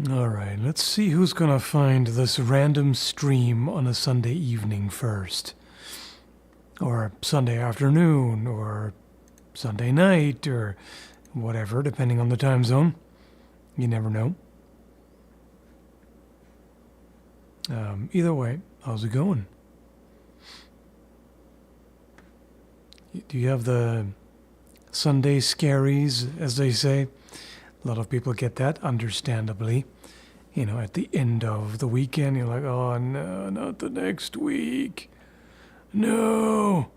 Alright, let's see who's gonna find this random stream on a Sunday evening first. Or Sunday afternoon, or Sunday night, or whatever, depending on the time zone. You never know. Either way, how's it going? Do you have the Sunday scaries, as they say? A lot of people get that, understandably. You know, at the end of the weekend, you're like, oh no, not the next week. No!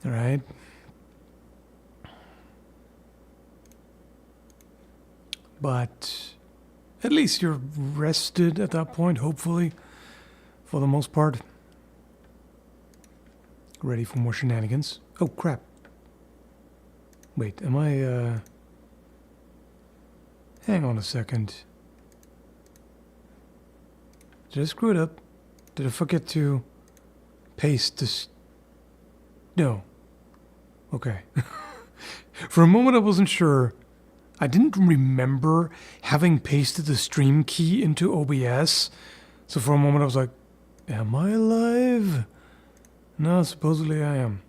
Alright. But at least you're rested at that point, hopefully, for the most part. Ready for more shenanigans. Oh, crap. Wait, am I, hang on a second. Did I screw it up? Did I forget to paste this? No. Okay. For a moment I wasn't sure. I didn't remember having pasted the stream key into OBS. So for a moment I was like, am I live? No, supposedly I am.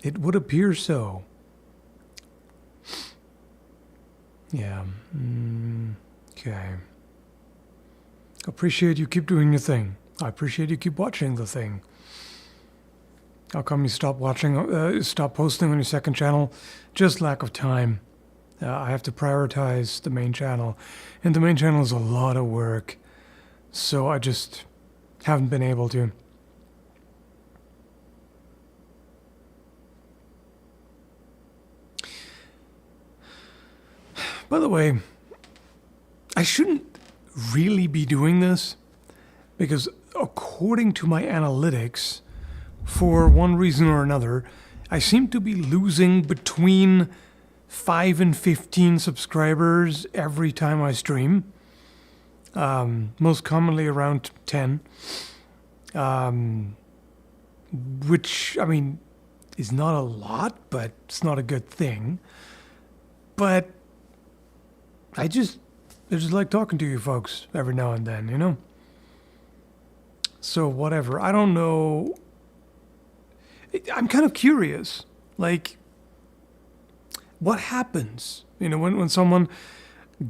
It would appear so. Yeah. Okay. Appreciate you keep doing your thing. I appreciate you keep watching the thing. How come you stop watching, stop posting on your second channel? Just lack of time. I have to prioritize the main channel. And the main channel is a lot of work. So I just haven't been able to. By the way, I shouldn't really be doing this because according to my analytics, for one reason or another, I seem to be losing between 5 and 15 subscribers every time I stream. Most commonly around 10. Which, I mean, is not a lot, but it's not a good thing. But I just like talking to you folks every now and then, you know? So whatever. I don't know. I'm kind of curious. Like, what happens, you know, when someone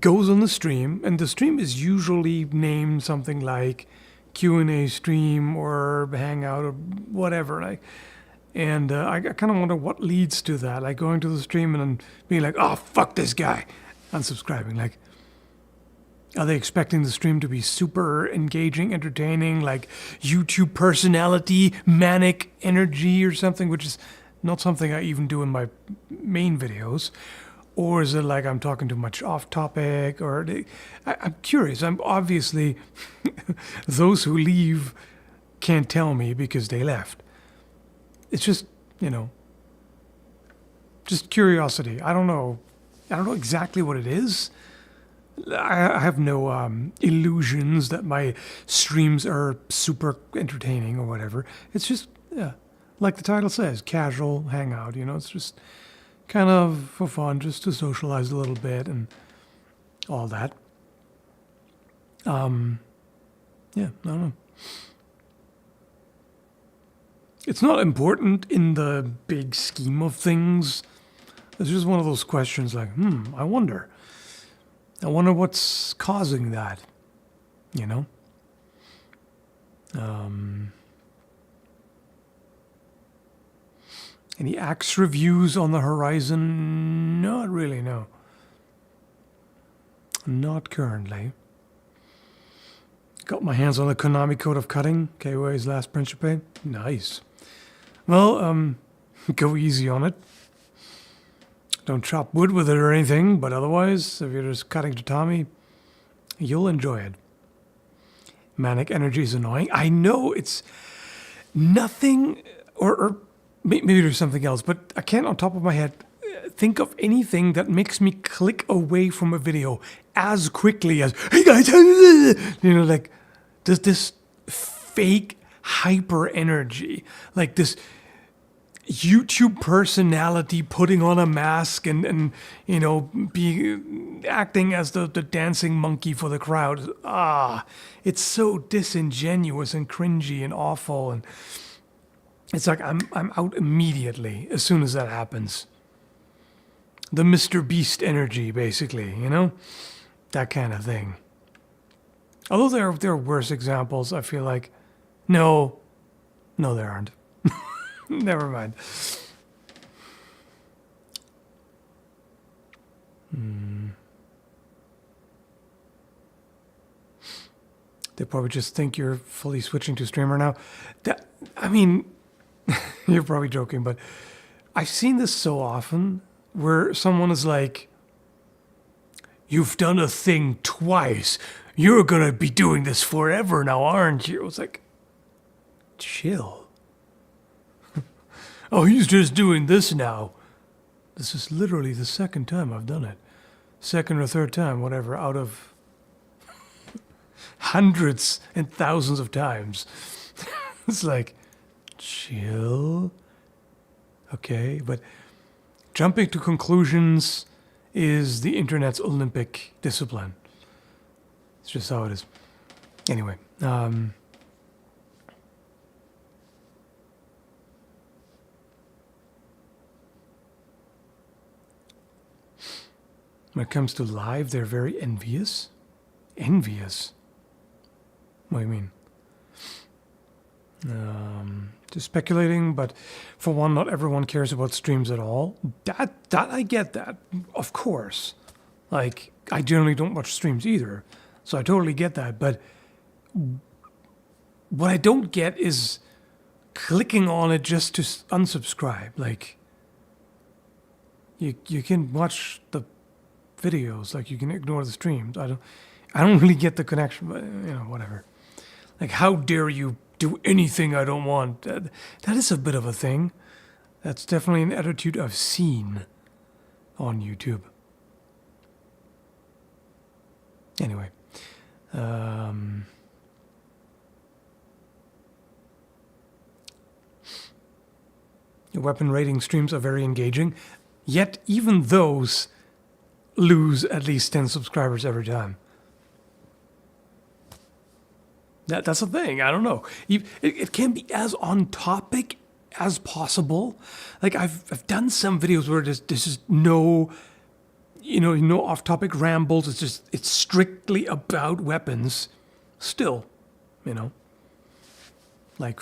goes on the stream, and the stream is usually named something like Q&A stream or Hangout or whatever, like, and I kind of wonder what leads to that, like going to the stream and then being like, oh, fuck this guy, unsubscribing. Like, are they expecting the stream to be super engaging, entertaining, like YouTube personality, manic energy or something, which is not something I even do in my main videos? Or is it like I'm talking too much off topic? Or I'm curious. I'm obviously, those who leave can't tell me because they left. It's just, you know, just curiosity. I don't know exactly what it is. I have no illusions that my streams are super entertaining or whatever. It's just, yeah, like the title says, casual hangout, you know, it's just kind of for fun, just to socialize a little bit and all that. Yeah, I don't know. It's not important in the big scheme of things. It's just one of those questions like, I wonder what's causing that, you know? Any axe reviews on the horizon? Not really, no. Not currently. Got my hands on the Konami Code of Cutting, KOA's Last Principe. Nice. Well, go easy on it. Don't chop wood with it or anything, but otherwise, if you're just cutting tatami, you'll enjoy it. Manic energy is annoying. I know it's nothing, or maybe there's something else, but I can't on top of my head think of anything that makes me click away from a video as quickly as, hey guys, you know, like, there's this fake hyper energy, like this YouTube personality putting on a mask and acting as the dancing monkey for the crowd. It's so disingenuous and cringy and awful, and it's like I'm out immediately as soon as that happens. The Mr. Beast energy, basically, that kind of thing. Although there are worse examples, I feel like. No, there aren't. Never mind. They probably just think you're fully switching to streamer now. You're probably joking, but I've seen this so often where someone is like, "You've done a thing twice. You're gonna be doing this forever now, aren't you?" It's like, chill. Oh, he's just doing this now. This is literally the second time I've done it. Second or third time, whatever, out of hundreds and thousands of times. It's like, chill. Okay, but jumping to conclusions is the internet's Olympic discipline. It's just how it is. Anyway, when it comes to live, they're very envious. Envious? What do you mean? Just speculating, but for one, not everyone cares about streams at all. That I get that, of course. Like, I generally don't watch streams either, so I totally get that. But what I don't get is clicking on it just to unsubscribe. Like, you can watch the videos, like you can ignore the streams. I don't really get the connection, but whatever. Like, how dare you do anything I don't want? That is a bit of a thing. That's definitely an attitude I've seen on YouTube. Anyway, weapon rating streams are very engaging, yet even those lose at least 10 subscribers every time. That's the thing. I don't know. It can be as on topic as possible. Like, I've done some videos where there's just no off topic rambles. It's strictly about weapons. Still, like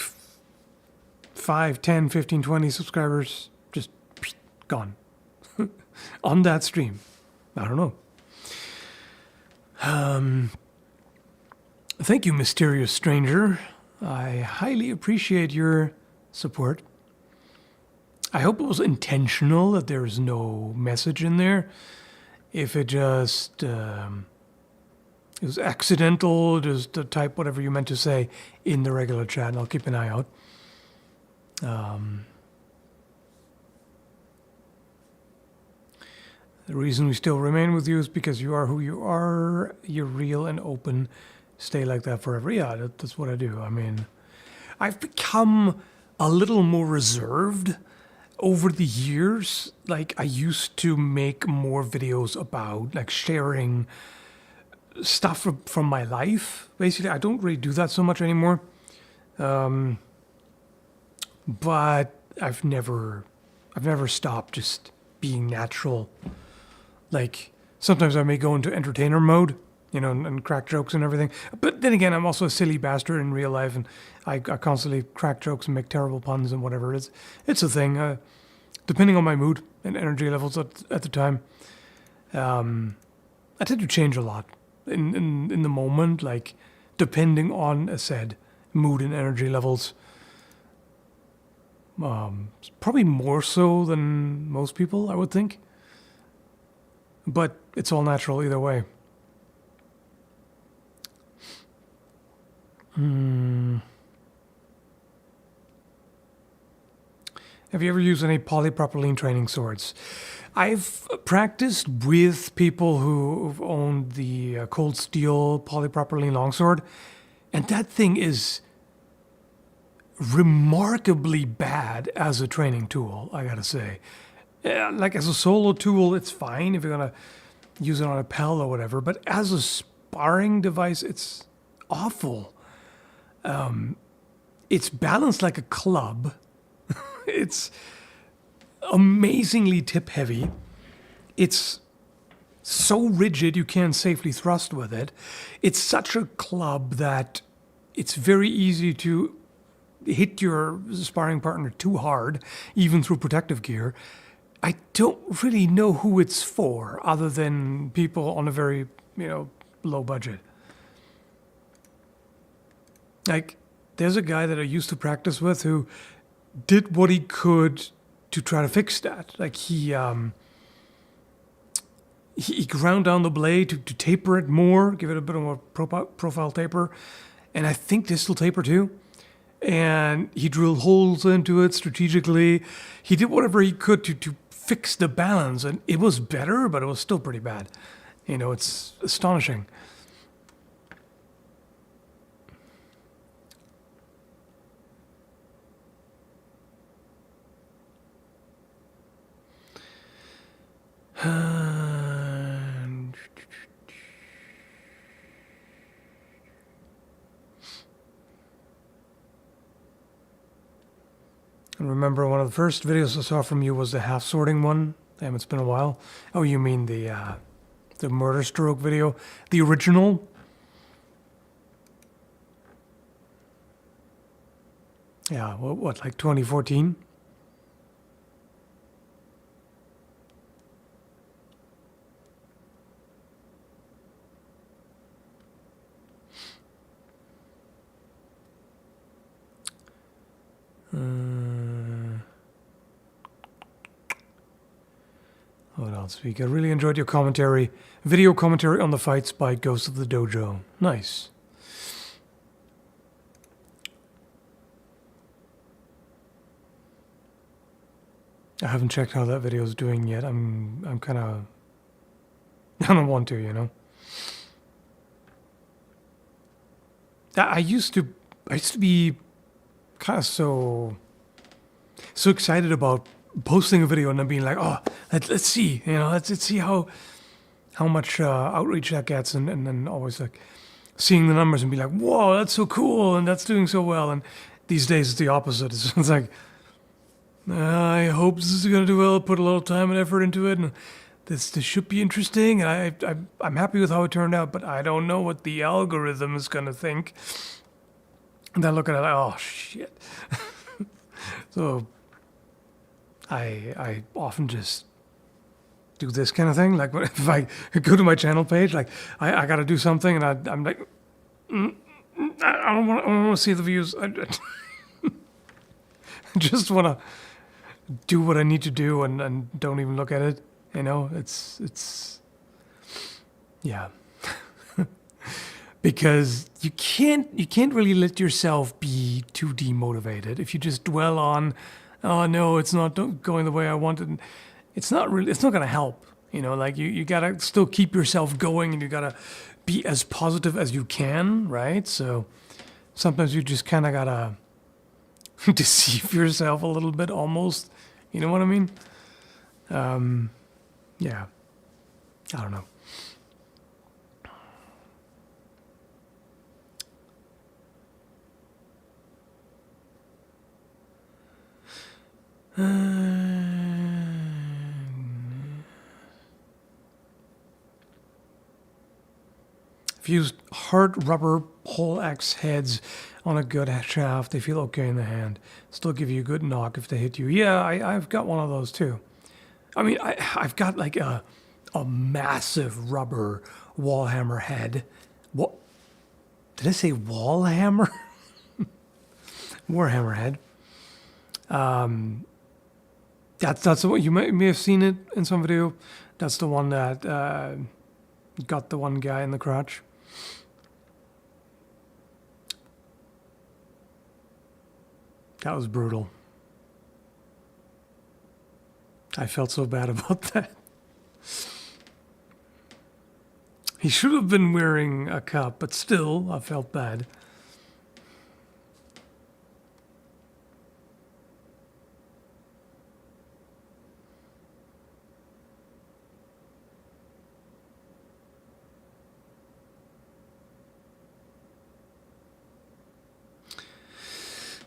5, 10, 15, 20 subscribers just gone on that stream. I don't know. Thank you, mysterious stranger. I highly appreciate your support. I hope it was intentional, that there's no message in there. If it just it was accidental, just type whatever you meant to say in the regular chat, and I'll keep an eye out. The reason we still remain with you is because you are who you are. You're real and open. Stay like that forever. Yeah, that's what I do. I mean, I've become a little more reserved over the years. Like, I used to make more videos about, like, sharing stuff from my life. Basically, I don't really do that so much anymore. But I've never stopped just being natural. Like, sometimes I may go into entertainer mode, and crack jokes and everything. But then again, I'm also a silly bastard in real life, and I constantly crack jokes and make terrible puns and whatever. It's a thing. Depending on my mood and energy levels at the time, I tend to change a lot in the moment, like, depending on, as said, mood and energy levels. Probably more so than most people, I would think. But it's all natural either way. Have you ever used any polypropylene training swords? I've practiced with people who've owned the Cold Steel polypropylene longsword, and that thing is remarkably bad as a training tool, I gotta say. Yeah, like as a solo tool, it's fine if you're gonna use it on a pal or whatever, but as a sparring device, it's awful. It's balanced like a club. It's amazingly tip heavy. It's so rigid you can't safely thrust with it. It's such a club that it's very easy to hit your sparring partner too hard, even through protective gear. I don't really know who it's for, other than people on a very, low budget. Like, there's a guy that I used to practice with who did what he could to try to fix that. Like, he ground down the blade to taper it more, give it a bit of a profile taper, and I think distal taper too. And he drilled holes into it strategically. He did whatever he could to fix the balance, and it was better, but it was still pretty bad. It's astonishing. And remember, one of the first videos I saw from you was the half sorting one. Damn, it's been a while. Oh, you mean the murder stroke video, the original? Yeah, what like 2014? What else? I really enjoyed your commentary, video commentary on the fights by Ghost of the Dojo. Nice. I haven't checked how that video is doing yet. I'm kind of, I don't want to, I used to be kind of so excited about posting a video and then being like, oh, let's see, let's see how much outreach that gets, and then always like seeing the numbers and be like, whoa, that's so cool, and that's doing so well. And these days it's the opposite. It's like, I hope this is gonna do well. Put a little time and effort into it, and this should be interesting. And I'm happy with how it turned out, but I don't know what the algorithm is gonna think. And then look at it like, oh shit. So I often just do this kind of thing. Like if I go to my channel page, like I got to do something, and I'm like, I don't want to see the views. I just want to do what I need to do and don't even look at it. It's yeah. Because you can't really let yourself be too demotivated if you just dwell on, oh no, it's not going the way I wanted. It's not going to help. Like you gotta still keep yourself going, and you gotta be as positive as you can, right? So sometimes you just kind of gotta deceive yourself a little bit, almost. You know what I mean? Yeah. I don't know. If you use hard rubber pole axe heads on a good shaft, they feel okay in the hand. Still give you a good knock if they hit you. Yeah, I've got one of those too. I mean, I've got like a massive rubber wall hammer head. What? Did I say wall hammer? Warhammer head. That's what you may have seen it in some video. That's the one that got the one guy in the crotch. That was brutal. I felt so bad about that. He should have been wearing a cup, but still, I felt bad.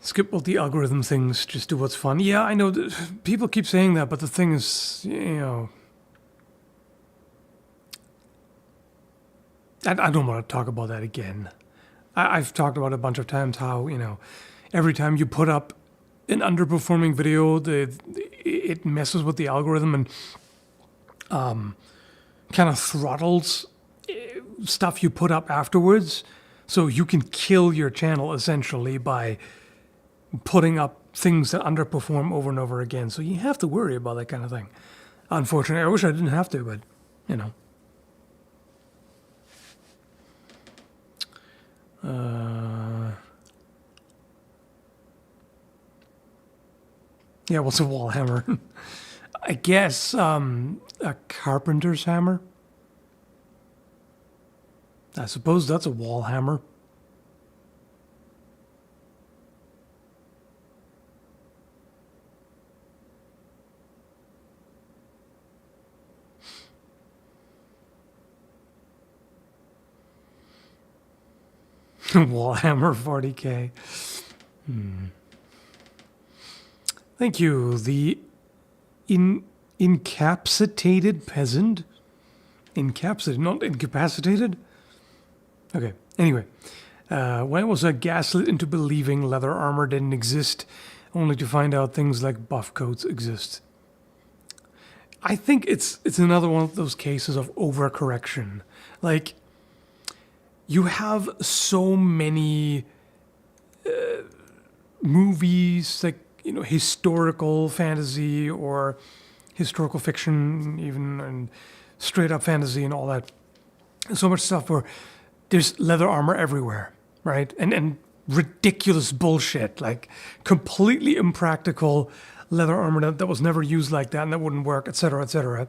skip all the algorithm things, just do what's fun. Yeah, I know people keep saying that, but the thing is, I don't want to talk about that again. I've talked about it a bunch of times how, every time you put up an underperforming video, it messes with the algorithm and kind of throttles stuff you put up afterwards. So you can kill your channel essentially by putting up things that underperform over and over again. So you have to worry about that kind of thing. Unfortunately, I wish I didn't have to, but, yeah, what's a wall hammer? I guess a carpenter's hammer. I suppose that's a wall hammer. Wall hammer 40K. Thank you. The incapacitated peasant. Incapacitated, not incapacitated? Okay, anyway. When was I gaslit into believing leather armor didn't exist, only to find out things like buff coats exist? I think it's another one of those cases of overcorrection. Like, you have so many movies, like, historical fantasy or historical fiction, even, and straight up fantasy and all that. So much stuff where there's leather armor everywhere, right? And ridiculous bullshit, like completely impractical leather armor that was never used like that and that wouldn't work, etc., etc.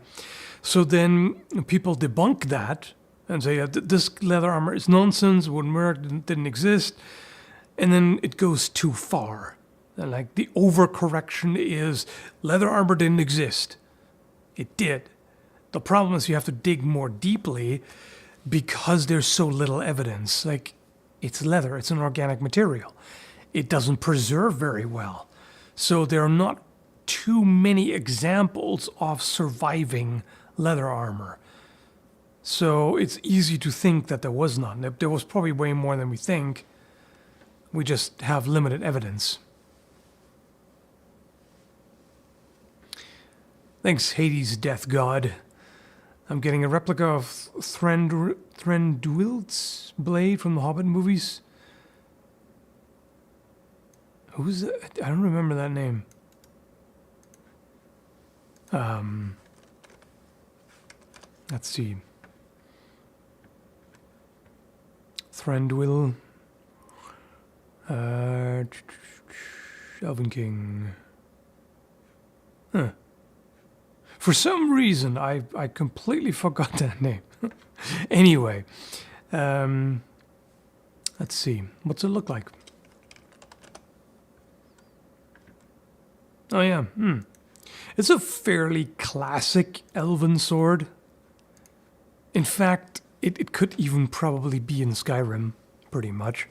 So then people debunk that and say, this leather armor is nonsense, wouldn't work, didn't exist. And then it goes too far. And like the overcorrection is leather armor didn't exist. It did. The problem is you have to dig more deeply because there's so little evidence. Like, it's leather, it's an organic material. It doesn't preserve very well. So there are not too many examples of surviving leather armor. So it's easy to think that there was none. There was probably way more than we think. We just have limited evidence. Thanks, Hades, Death God. I'm getting a replica of Thranduil's blade from the Hobbit movies. Who's that? I don't remember that name. Let's see. Thranduil. Elven King. Huh. For some reason, I completely forgot that name. Anyway, let's see. What's it look like? Oh, yeah. It's a fairly classic elven sword. In fact, it could even probably be in Skyrim, pretty much.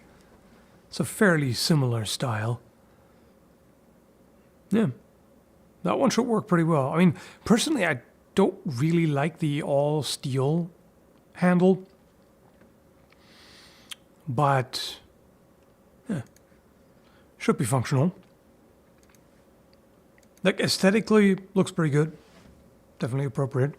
It's a fairly similar style. Yeah. That one should work pretty well. I mean, personally, I don't really like the all-steel handle. But, yeah, should be functional. Like, aesthetically, looks pretty good. Definitely appropriate.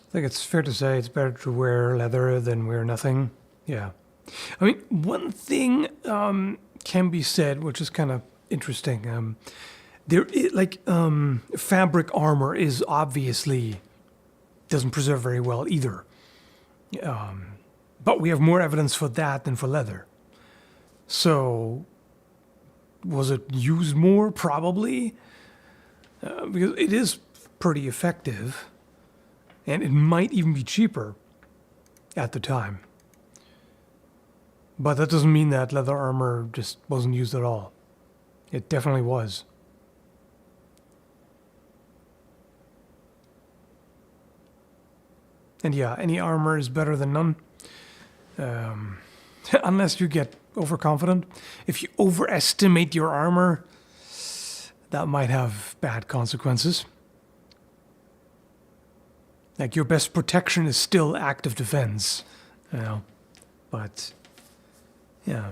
I think it's fair to say it's better to wear leather than wear nothing. Yeah. I mean, one thing can be said, which is kind of interesting. Fabric armor is obviously doesn't preserve very well either. But we have more evidence for that than for leather. So, was it used more? Probably. Because it is pretty effective. And it might even be cheaper at the time. But that doesn't mean that leather armor just wasn't used at all. It definitely was. And yeah, any armor is better than none. Unless you get overconfident. If you overestimate your armor, that might have bad consequences. Like, your best protection is still active defense, you know. But, yeah.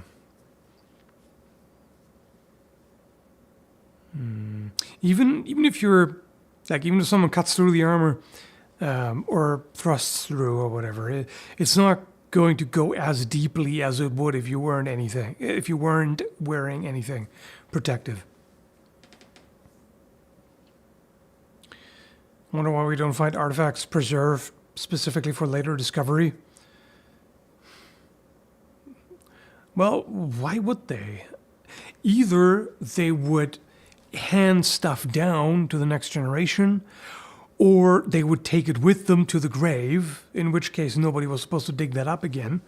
Even if you're, like, even if someone cuts through the armor, or thrusts through or whatever, it's not going to go as deeply as it would if you weren't wearing anything protective. Wonder why we don't find artifacts preserved specifically for later discovery. Well, why would they? Either they would hand stuff down to the next generation, or they would take it with them to the grave, in which case nobody was supposed to dig that up again.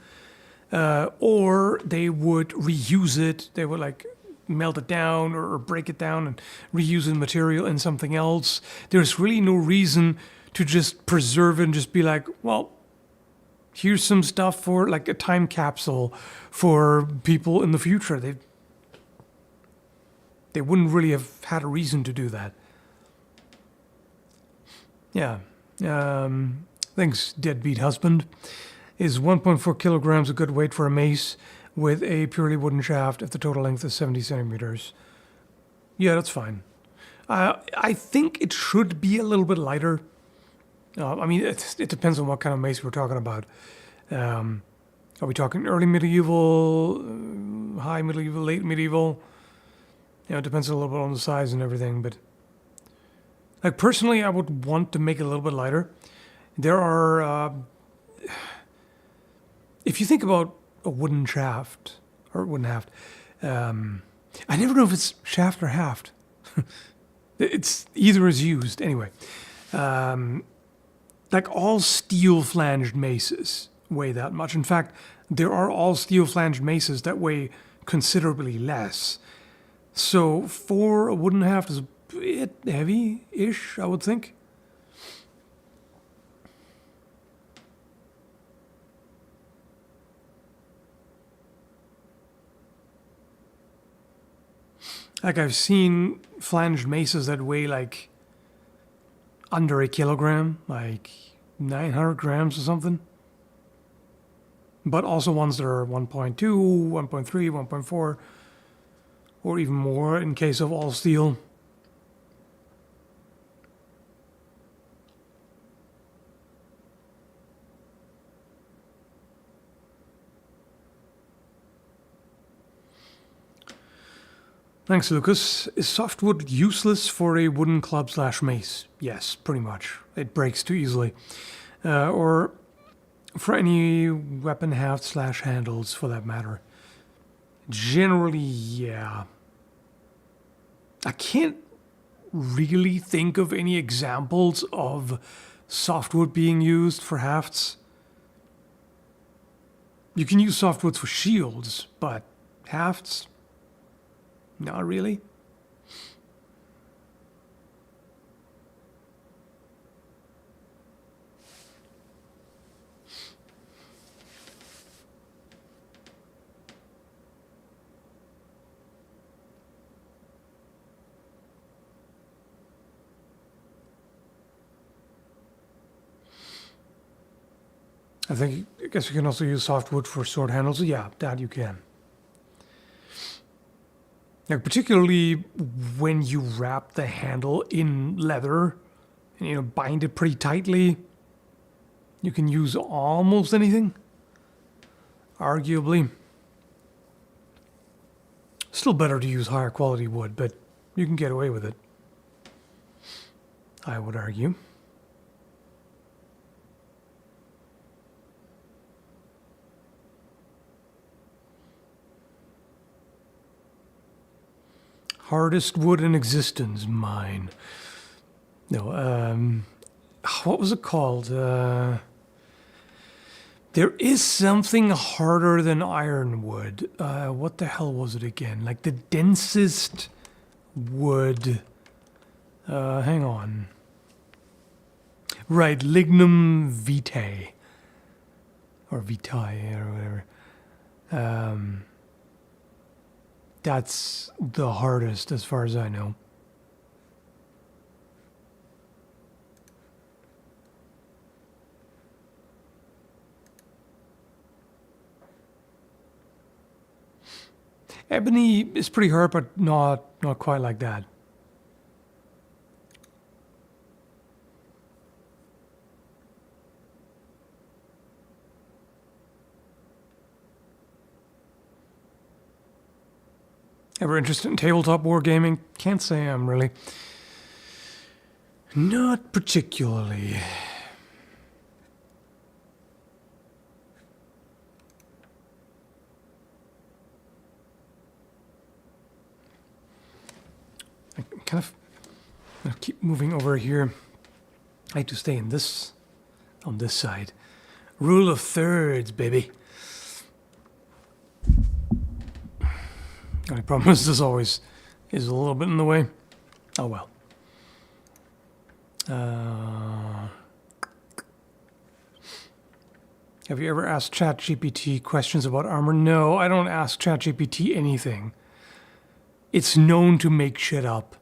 Or they would reuse it. They would, like, melt it down or break it down and reuse the material in something else. There's really no reason to just preserve it and just be like, well, here's some stuff for, like, a time capsule for people in the future. They wouldn't really have had a reason to do that. Yeah. Thanks, deadbeat husband. Is 1.4 kilograms a good weight for a mace with a purely wooden shaft if the total length is 70 centimeters? Yeah, that's fine. I think it should be a little bit lighter. I mean, it depends on what kind of mace we're talking about. Are we talking early medieval, high medieval, late medieval? You know, it depends a little bit on the size and everything, but... Like, personally, I would want to make it a little bit lighter. There are... if you think about a wooden shaft, or wooden haft, I never know if it's shaft or haft. It's either is used, anyway. Like, all steel-flanged maces weigh that much. In fact, there are all steel-flanged maces that weigh considerably less. So, for a wooden haft is a bit heavy-ish, I would think. Like, I've seen flanged maces that weigh, like, under a kilogram, like 900 grams or something. But also ones that are 1.2, 1.3, 1.4, or even more in case of all steel. Thanks, Lucas. Is softwood useless for a wooden club/mace? Yes, pretty much. It breaks too easily. Or for any weapon haft/handles, for that matter. Generally, yeah. I can't really think of any examples of softwood being used for hafts. You can use softwoods for shields, but hafts? Not really. I guess you can also use softwood for sword handles. Yeah, that you can. Like, particularly when you wrap the handle in leather and, you know, bind it pretty tightly, you can use almost anything, arguably. Still better to use higher quality wood, but you can get away with it, I would argue. Hardest wood in existence, mine. No, what was it called? There is something harder than ironwood. What the hell was it again? Like the densest wood. Hang on. Right, lignum vitae. Or vitae, or whatever. That's the hardest as far as I know. Ebony is pretty hard, but not quite like that. Ever interested in tabletop wargaming? Can't say I'm really. Not particularly. I kind of I'll keep moving over here. I like to stay on this side. Rule of thirds, baby. The problem is this always is a little bit in the way. Oh well. Have you ever asked ChatGPT questions about armor? No, I don't ask ChatGPT anything. It's known to make shit up.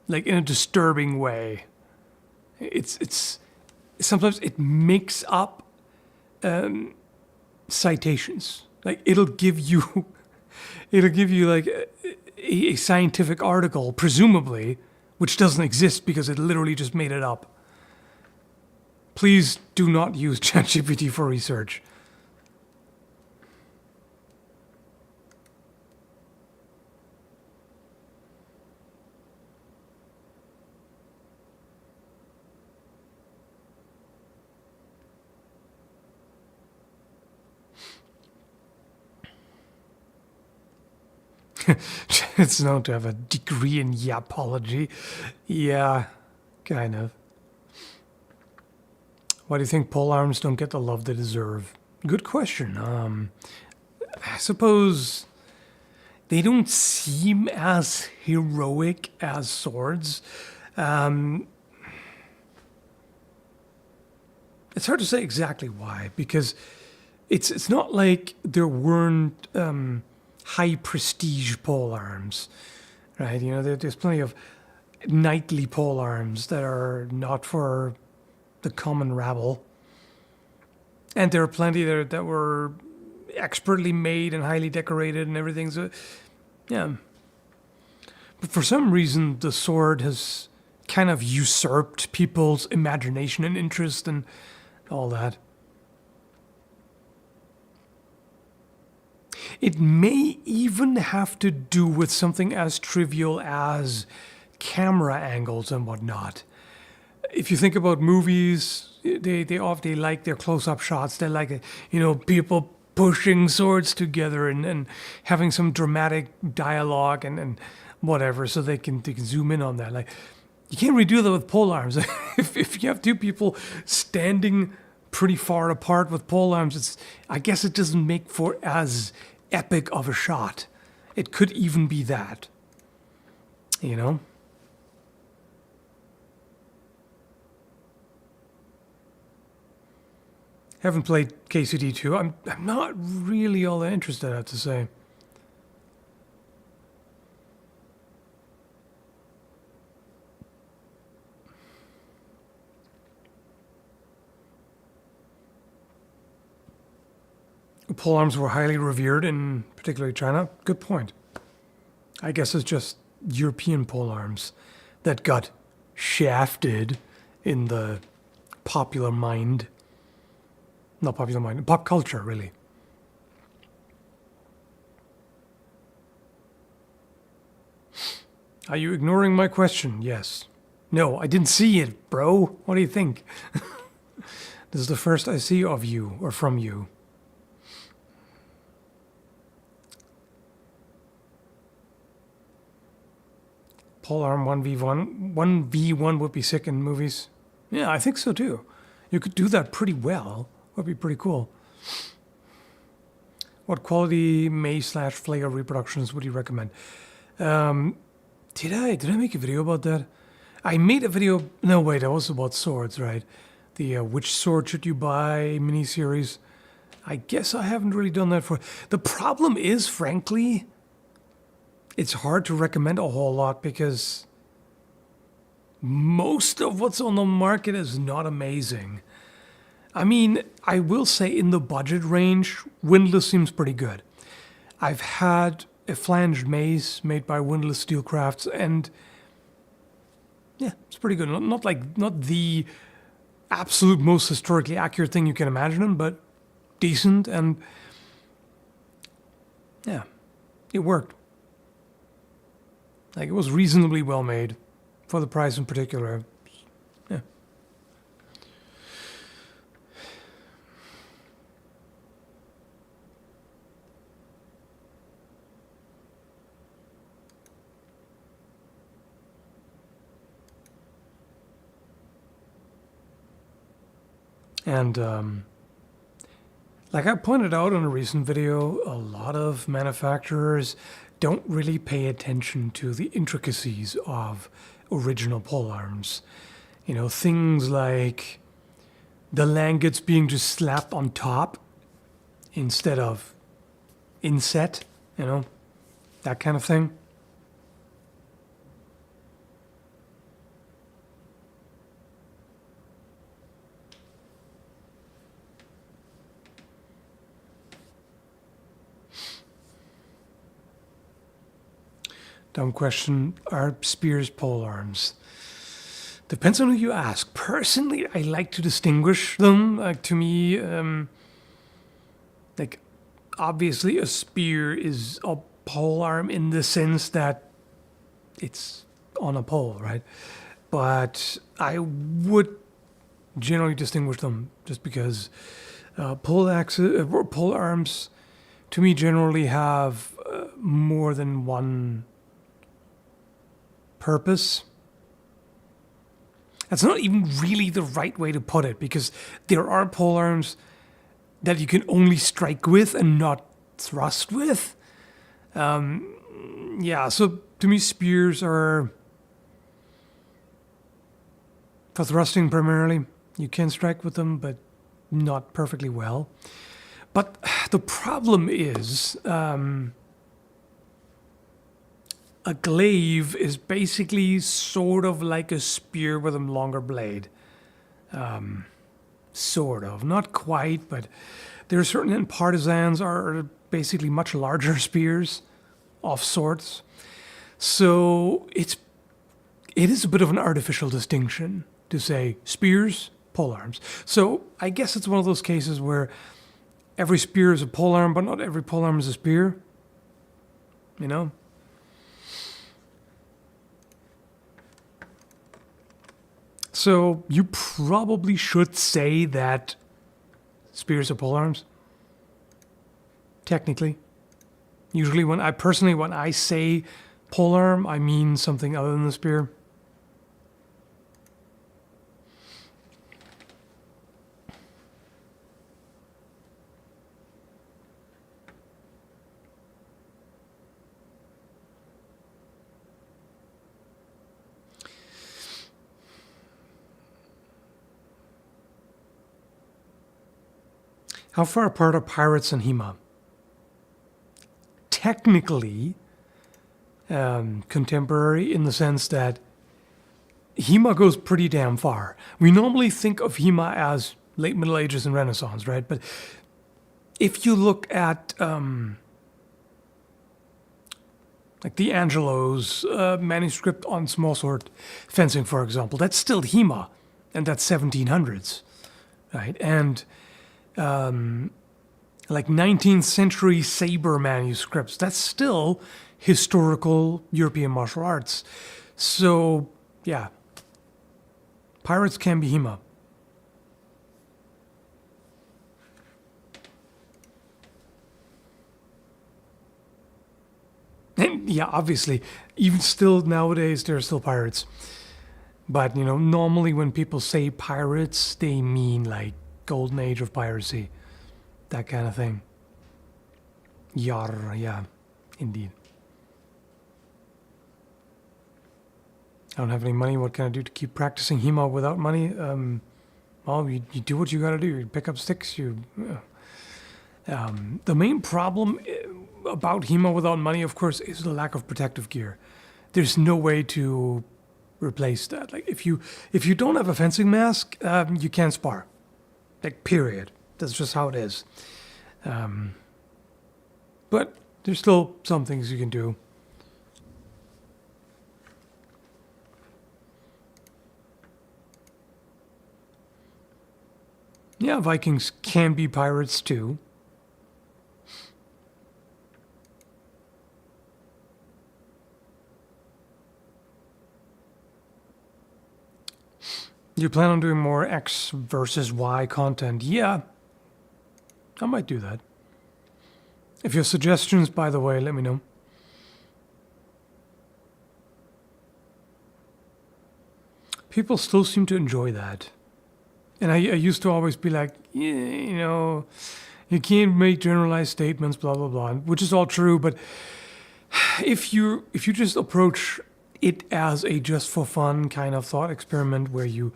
Like in a disturbing way. It's sometimes it makes up citations. Like it'll give you like a scientific article, presumably, which doesn't exist because it literally just made it up. Please do not use ChatGPT for research. It's known to have a degree in yapology. Yeah, kind of. Why do you think polearms don't get the love they deserve? Good question. I suppose they don't seem as heroic as swords. It's hard to say exactly why, because it's not like there weren't high prestige polearms, right? You know, there's plenty of knightly polearms that are not for the common rabble, and there are plenty that were expertly made and highly decorated and everything. So, yeah. But for some reason, the sword has kind of usurped people's imagination and interest and all that. It may even have to do with something as trivial as camera angles and whatnot. If you think about movies, they often like their close-up shots. They like, people pushing swords together and having some dramatic dialogue and whatever, so they can zoom in on that. Like, you can't really do that with polearms. if you have two people standing pretty far apart with polearms, I guess it doesn't make for as epic of a shot. It could even be that, you know? Haven't played KCD2. I'm not really all that interested, I have to say. Polearms were highly revered in particularly China. Good point. I guess it's just European polearms that got shafted in the popular mind. Not popular mind, pop culture, really. Are you ignoring my question? Yes. No, I didn't see it, bro. What do you think? This is the first I see of you, or from you. Polearm 1v1 would be sick in movies. Yeah, I think so too. You could do that pretty well Would be pretty cool. What quality May/Flair reproductions would you recommend? Did I make a video about that? I made a video. No, wait, that was about swords, right? The which sword should you buy miniseries. I guess I haven't really done that for. The problem is, frankly, it's hard to recommend a whole lot because most of what's on the market is not amazing. I mean, I will say in the budget range, Windlass seems pretty good. I've had a flanged mace made by Windlass Steelcrafts, and yeah, it's pretty good. Not the absolute most historically accurate thing you can imagine, but decent, and yeah, it worked. Like, it was reasonably well made for the price in particular. Yeah. And like I pointed out in a recent video, a lot of manufacturers don't really pay attention to the intricacies of original polearms. You know, things like the langets being just slapped on top instead of inset, you know, that kind of thing. Dumb question, are spears polearms? Depends on who you ask. Personally, I like to distinguish them. To me, like, obviously a spear is a polearm in the sense that it's on a pole, right? But I would generally distinguish them just because pole arms, to me, generally have more than one purpose. That's not even really the right way to put it, because there are polearms that you can only strike with and not thrust with. Yeah, so to me, spears are for thrusting primarily. You can strike with them, but not perfectly well. But the problem is, a glaive is basically sort of like a spear with a longer blade. Sort of. Not quite, but there are certain partisans are basically much larger spears of sorts. So it is a bit of an artificial distinction to say spears, polearms. So I guess it's one of those cases where every spear is a polearm, but not every polearm is a spear. You know? So you probably should say that spears are polearms. Technically. Usually when I say polearm, I mean something other than the spear. How far apart are pirates and HEMA? Technically, contemporary in the sense that HEMA goes pretty damn far. We normally think of HEMA as late Middle Ages and Renaissance, right? But if you look at like the Angelo's manuscript on smallsword fencing, for example, that's still HEMA, and that's 1700s, right? And like 19th century saber manuscripts, that's still historical European martial arts. So, yeah, pirates can be HEMA. And yeah, obviously, even still nowadays, there are still pirates. But, you know, normally when people say pirates, they mean like golden age of piracy, that kind of thing. Yar, yeah, indeed. I don't have any money. What can I do to keep practicing HEMA without money? Well, you do what you got to do. You pick up sticks. The main problem about HEMA without money, of course, is the lack of protective gear. There's no way to replace that. Like if you don't have a fencing mask, you can't spar. Like period. That's just how it is. But there's still some things you can do. Yeah, Vikings can be pirates too. You plan on doing more X versus Y content? Yeah, I might do that. If you have suggestions, by the way, let me know. People still seem to enjoy that. And I used to always be like, yeah, you know, you can't make generalized statements, blah, blah, blah, which is all true. But if you just approach it as a just for fun kind of thought experiment where you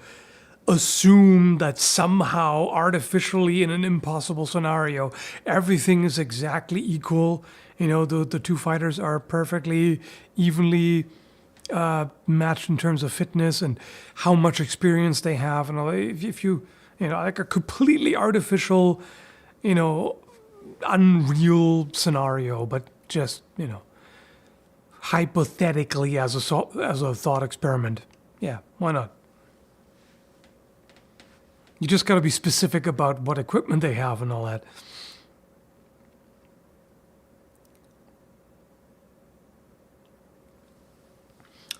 assume that somehow artificially in an impossible scenario, everything is exactly equal, you know, the two fighters are perfectly evenly matched in terms of fitness and how much experience they have, and all. If you know, like a completely artificial, you know, unreal scenario, but just, you know, hypothetically as a thought experiment, yeah, why not? You just got to be specific about what equipment they have and all that.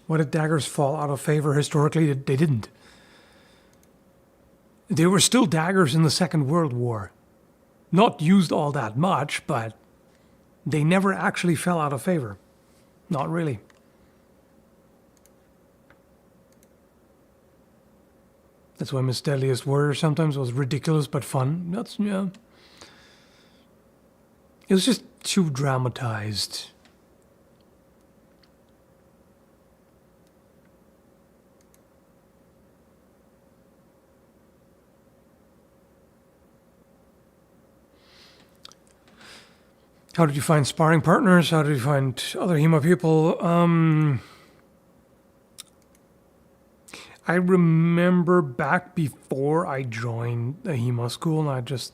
Why did daggers fall out of favor historically? They didn't. They were still daggers in the Second World War. Not used all that much, but they never actually fell out of favor. Not really. That's why Miss Deadliest Warrior sometimes was ridiculous but fun. That's, yeah. It was just too dramatized. How did you find sparring partners? How did you find other HEMA people? I remember back before I joined the HEMA school, and I just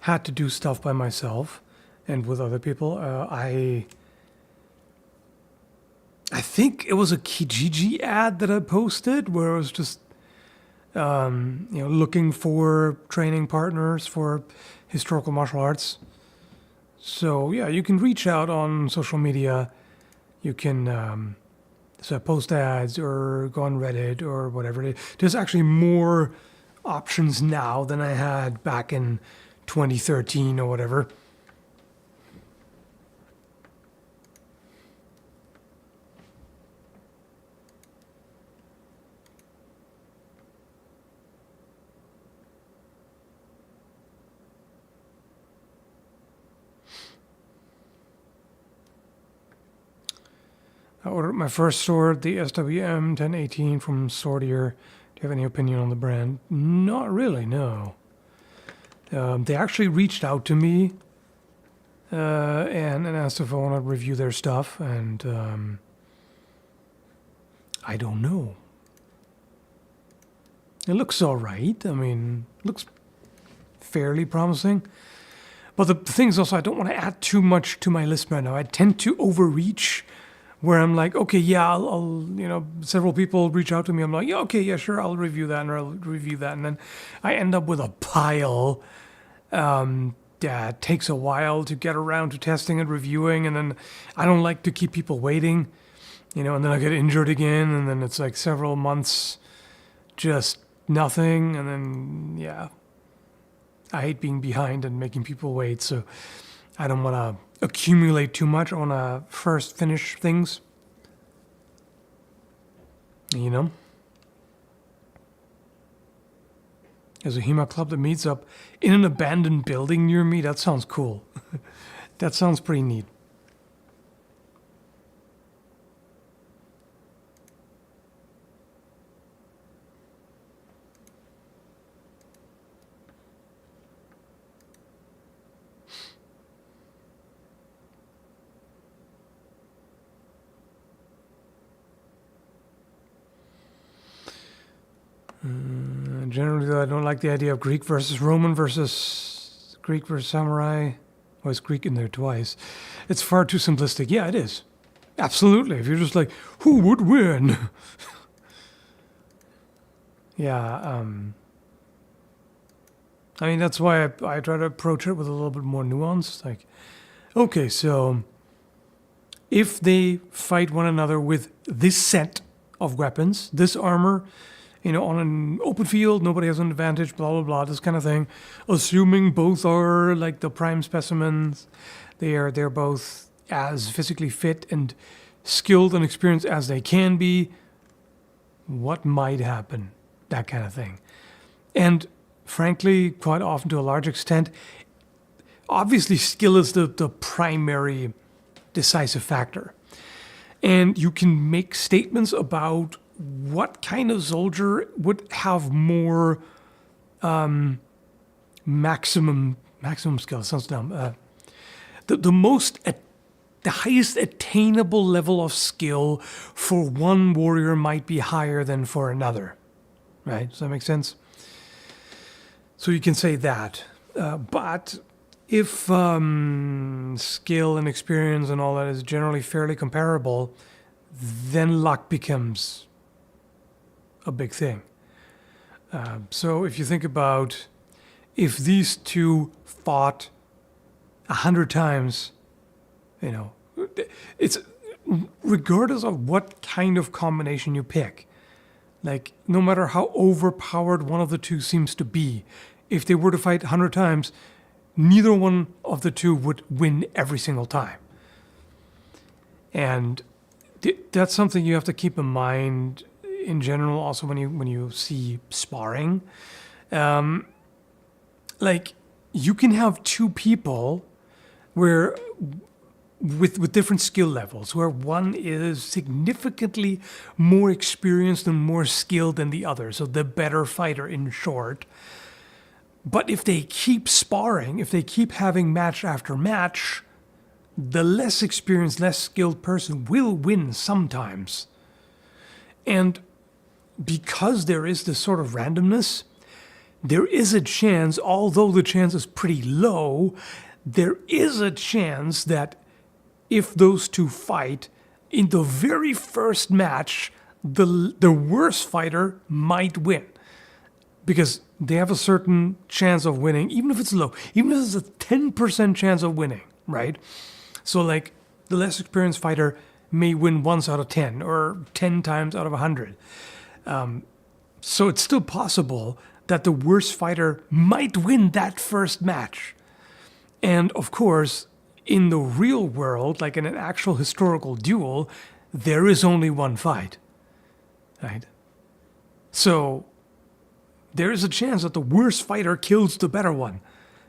had to do stuff by myself and with other people. I think it was a Kijiji ad that I posted where I was just, you know, looking for training partners for historical martial arts. So yeah, you can reach out on social media. You can post ads or go on Reddit or whatever it is. There's actually more options now than I had back in 2013 or whatever. I ordered my first sword, the SWM 1018 from Swordier. Do you have any opinion on the brand? Not really, no. They actually reached out to me and asked if I want to review their stuff, and I don't know. It looks all right. I mean, it looks fairly promising. But the thing is also, I don't want to add too much to my list right now. I tend to overreach, where I'm like, okay, yeah, I'll, you know, several people reach out to me. I'm like, yeah, okay, yeah, sure, I'll review that, and I'll review that. And then I end up with a pile that takes a while to get around to testing and reviewing. And then I don't like to keep people waiting, you know, and then I get injured again. And then it's like several months, just nothing. And then, yeah, I hate being behind and making people wait. So I don't want to accumulate too much. I want to first finish things, you know. There's a HEMA club that meets up in an abandoned building near me. That sounds cool. That sounds pretty neat. Generally, though, I don't like the idea of Greek versus Roman versus Greek versus samurai. Well, it's Greek in there twice. It's far too simplistic. Yeah, it is. Absolutely. If you're just like, who would win? Yeah. I mean, that's why I try to approach it with a little bit more nuance. Like, okay, so if they fight one another with this set of weapons, this armor, on an open field, nobody has an advantage, blah, blah, blah, this kind of thing. Assuming both are like the prime specimens, they're both as physically fit and skilled and experienced as they can be, what might happen? That kind of thing. And frankly, quite often to a large extent, obviously skill is the primary decisive factor. And you can make statements about what kind of soldier would have more maximum skill. Sounds dumb. The highest attainable level of skill for one warrior might be higher than for another. Right? Does that make sense? So you can say that. But if skill and experience and all that is generally fairly comparable, then luck becomes a big thing. So if you think about if these two fought 100 times, it's regardless of what kind of combination you pick, like no matter how overpowered one of the two seems to be, if they were to fight 100 times, neither one of the two would win every single time. And that's something you have to keep in mind in general, also when you see sparring. Like you can have two people where with different skill levels, where one is significantly more experienced and more skilled than the other, so the better fighter in short. But if they keep sparring, if they keep having match after match, the less experienced, less skilled person will win sometimes. And because there is this sort of randomness, there is a chance, although the chance is pretty low, there is a chance that if those two fight, in the very first match, the worst fighter might win. Because they have a certain chance of winning, even if it's low, even if it's a 10% chance of winning, right? So like the less experienced fighter may win once out of 10 or 10 times out of 100. So it's still possible that the worst fighter might win that first match. And of course, in the real world, like in an actual historical duel, there is only one fight, right? So there is a chance that the worst fighter kills the better one,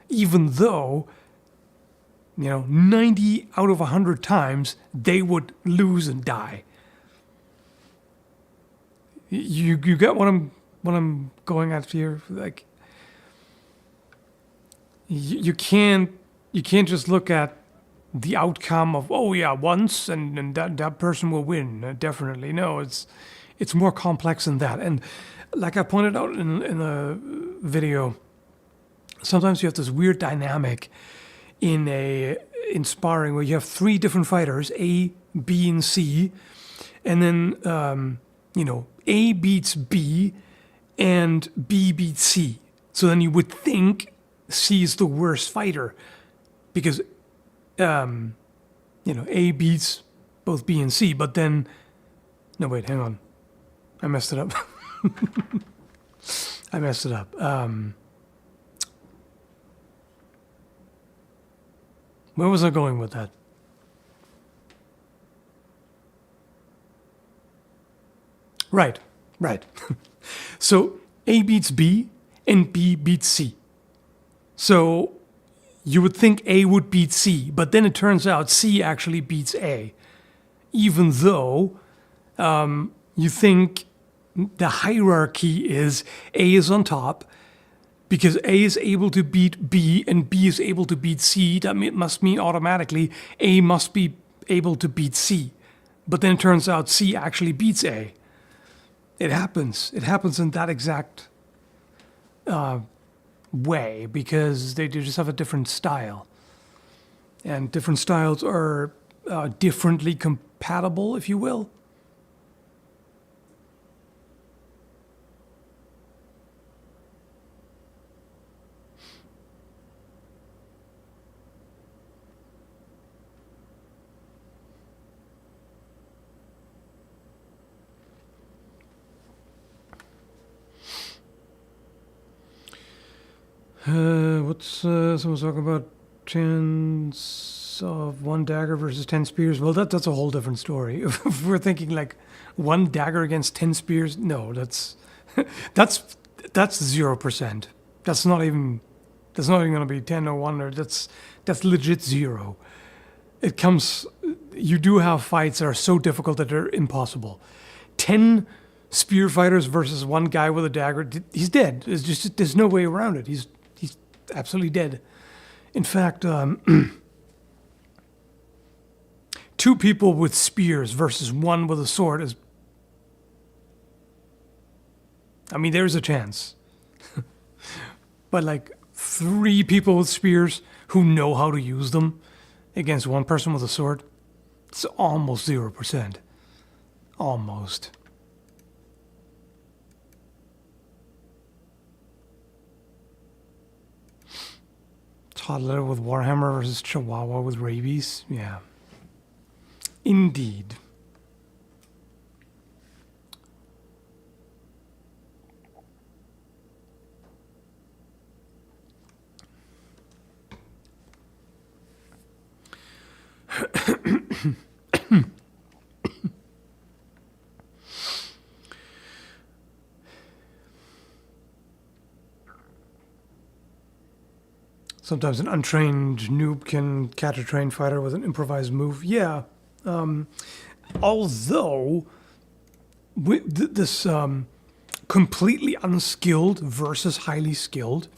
even though, 90 out of 100 times they would lose and die. You get what I'm going at here? Like, you can't just look at the outcome of, oh yeah, once and that person will win, definitely. No, it's more complex than that. And like I pointed out in the video, sometimes you have this weird dynamic in sparring where you have three different fighters, A, B, and C, and then A beats B and B beats C. So then you would think C is the worst fighter because A beats both B and C, but then no, wait, hang on, I messed it up. Where was I going with that? Right. So A beats B, and B beats C. So you would think A would beat C, but then it turns out C actually beats A, even though you think the hierarchy is A is on top, because A is able to beat B and B is able to beat C. That must mean automatically A must be able to beat C. But then it turns out C actually beats A. It happens. It happens in that exact way because they just have a different style. And different styles are differently compatible, if you will. What's someone's talking about chance of 1 dagger versus 10 spears? Well, that's a whole different story. If we're thinking like 1 dagger against 10 spears, no, that's 0%. That's not even going to be 10 or 1, or that's legit 0. It comes. You do have fights that are so difficult that they're impossible. 10 spear fighters versus 1 guy with a dagger, he's dead. There's no way around it. He's absolutely dead. In fact, 2 people with spears versus 1 with a sword is... I mean, there's a chance. But like 3 people with spears who know how to use them against 1 person with a sword, it's almost 0%. Almost. Toddler with Warhammer versus Chihuahua with rabies. Yeah. Indeed. Sometimes an untrained noob can catch a trained fighter with an improvised move. Yeah. Although, this completely unskilled versus highly skilled,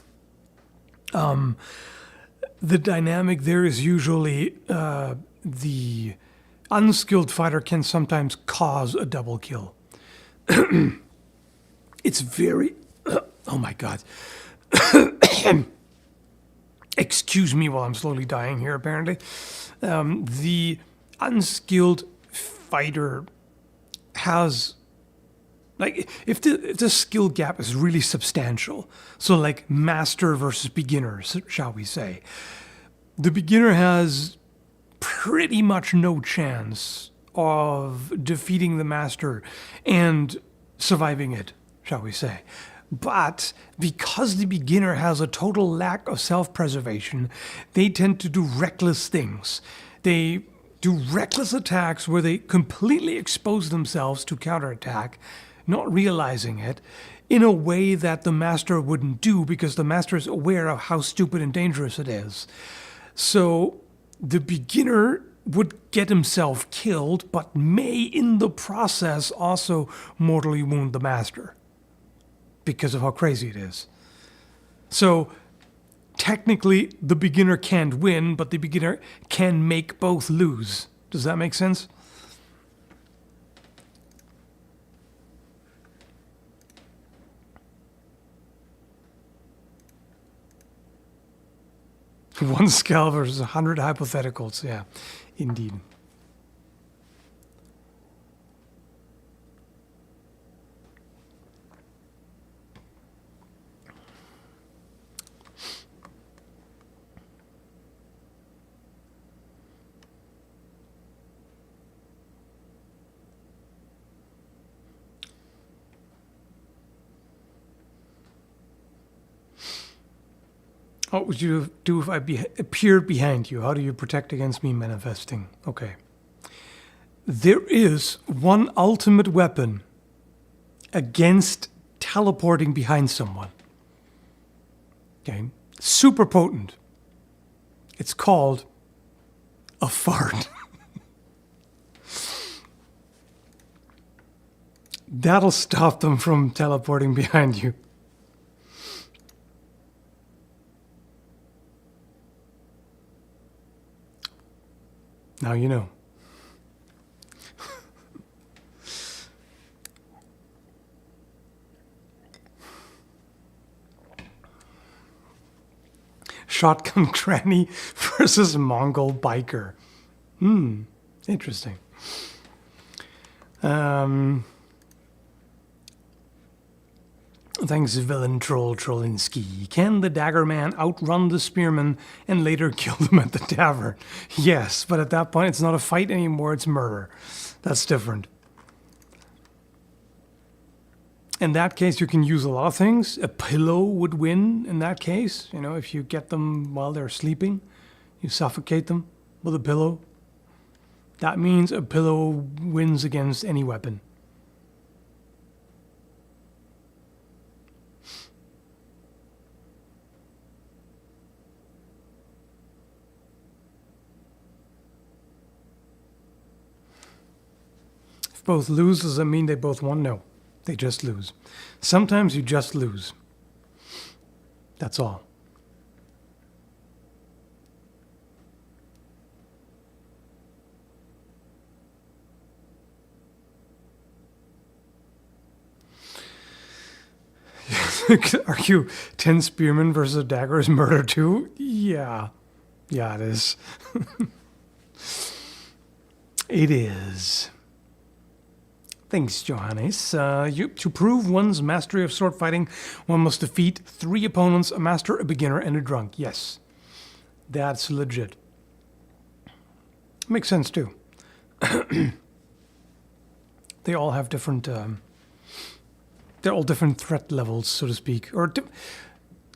the dynamic there is usually the unskilled fighter can sometimes cause a double kill. It's very... oh my God. Excuse me while I'm slowly dying here, apparently. The unskilled fighter has... like, if the skill gap is really substantial, so like master versus beginner, shall we say, the beginner has pretty much no chance of defeating the master and surviving it, shall we say. But because the beginner has a total lack of self-preservation, they tend to do reckless things. They do reckless attacks where they completely expose themselves to counterattack, not realizing it, in a way that the master wouldn't do because the master is aware of how stupid and dangerous it is. So the beginner would get himself killed, but may in the process also mortally wound the master because of how crazy it is. So technically the beginner can't win, but the beginner can make both lose. Does that make sense? One skull versus 100 hypotheticals. Yeah, indeed. What would you do if I appeared behind you? How do you protect against me manifesting? Okay. There is one ultimate weapon against teleporting behind someone. Okay, super potent. It's called a fart. That'll stop them from teleporting behind you. Now you know. Shotgun granny versus Mongol biker. Interesting. Thanks, villain troll Trollinski. Can the dagger man outrun the spearman and later kill them at the tavern? Yes, but at that point it's not a fight anymore, it's murder. That's different. In that case, you can use a lot of things. A pillow would win in that case. You know, if you get them while they're sleeping, you suffocate them with a pillow. That means a pillow wins against any weapon. If both lose, does that mean they both won? No. They just lose. Sometimes you just lose. That's all. Argue 10 spearmen versus a dagger is murder too? Yeah. Yeah, it is. It is. Thanks, Johannes. To prove one's mastery of sword fighting, one must defeat 3 opponents, a master, a beginner, and a drunk. Yes, that's legit. Makes sense, too. They all have different... they're all different threat levels, so to speak. Or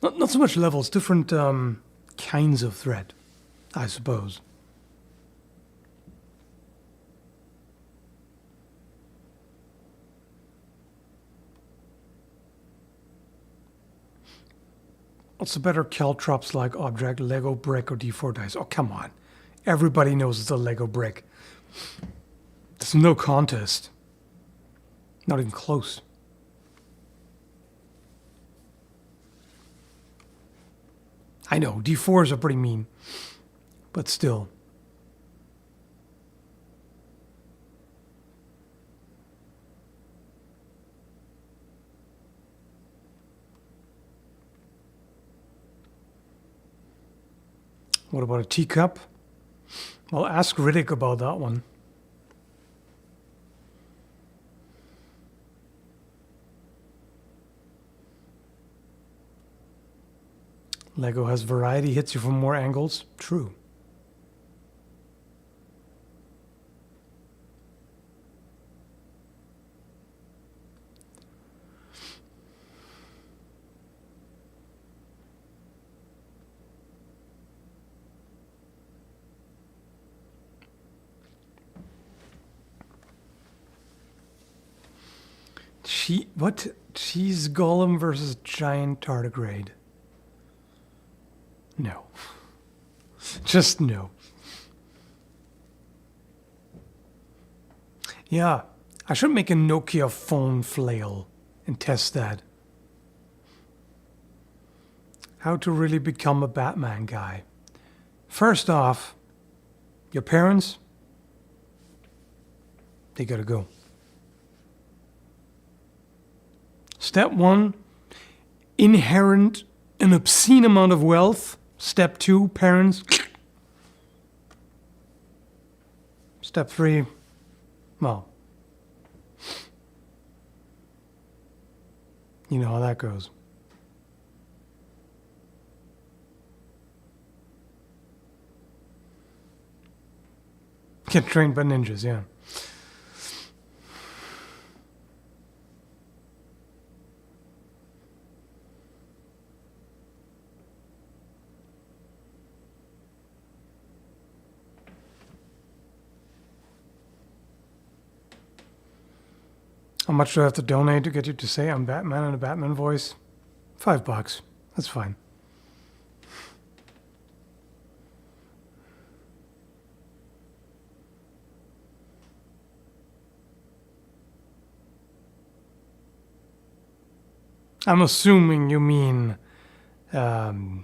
not so much levels, different kinds of threat, I suppose. What's a better caltrops-like object, Lego brick or D4 dice? Oh, come on. Everybody knows it's a Lego brick. There's no contest. Not even close. I know, D4s are pretty mean. But still. What about a teacup? Well, ask Riddick about that one. Lego has variety, hits you from more angles. True. What? Cheese golem versus giant tardigrade? No. Just no. Yeah, I should make a Nokia phone flail and test that. How to really become a Batman guy. First off, your parents, they gotta go. Step 1, inherit an obscene amount of wealth. Step 2, parents. Step 3, well, you know how that goes. Get trained by ninjas, yeah. How much do I have to donate to get you to say I'm Batman in a Batman voice? $5. That's fine. I'm assuming you mean the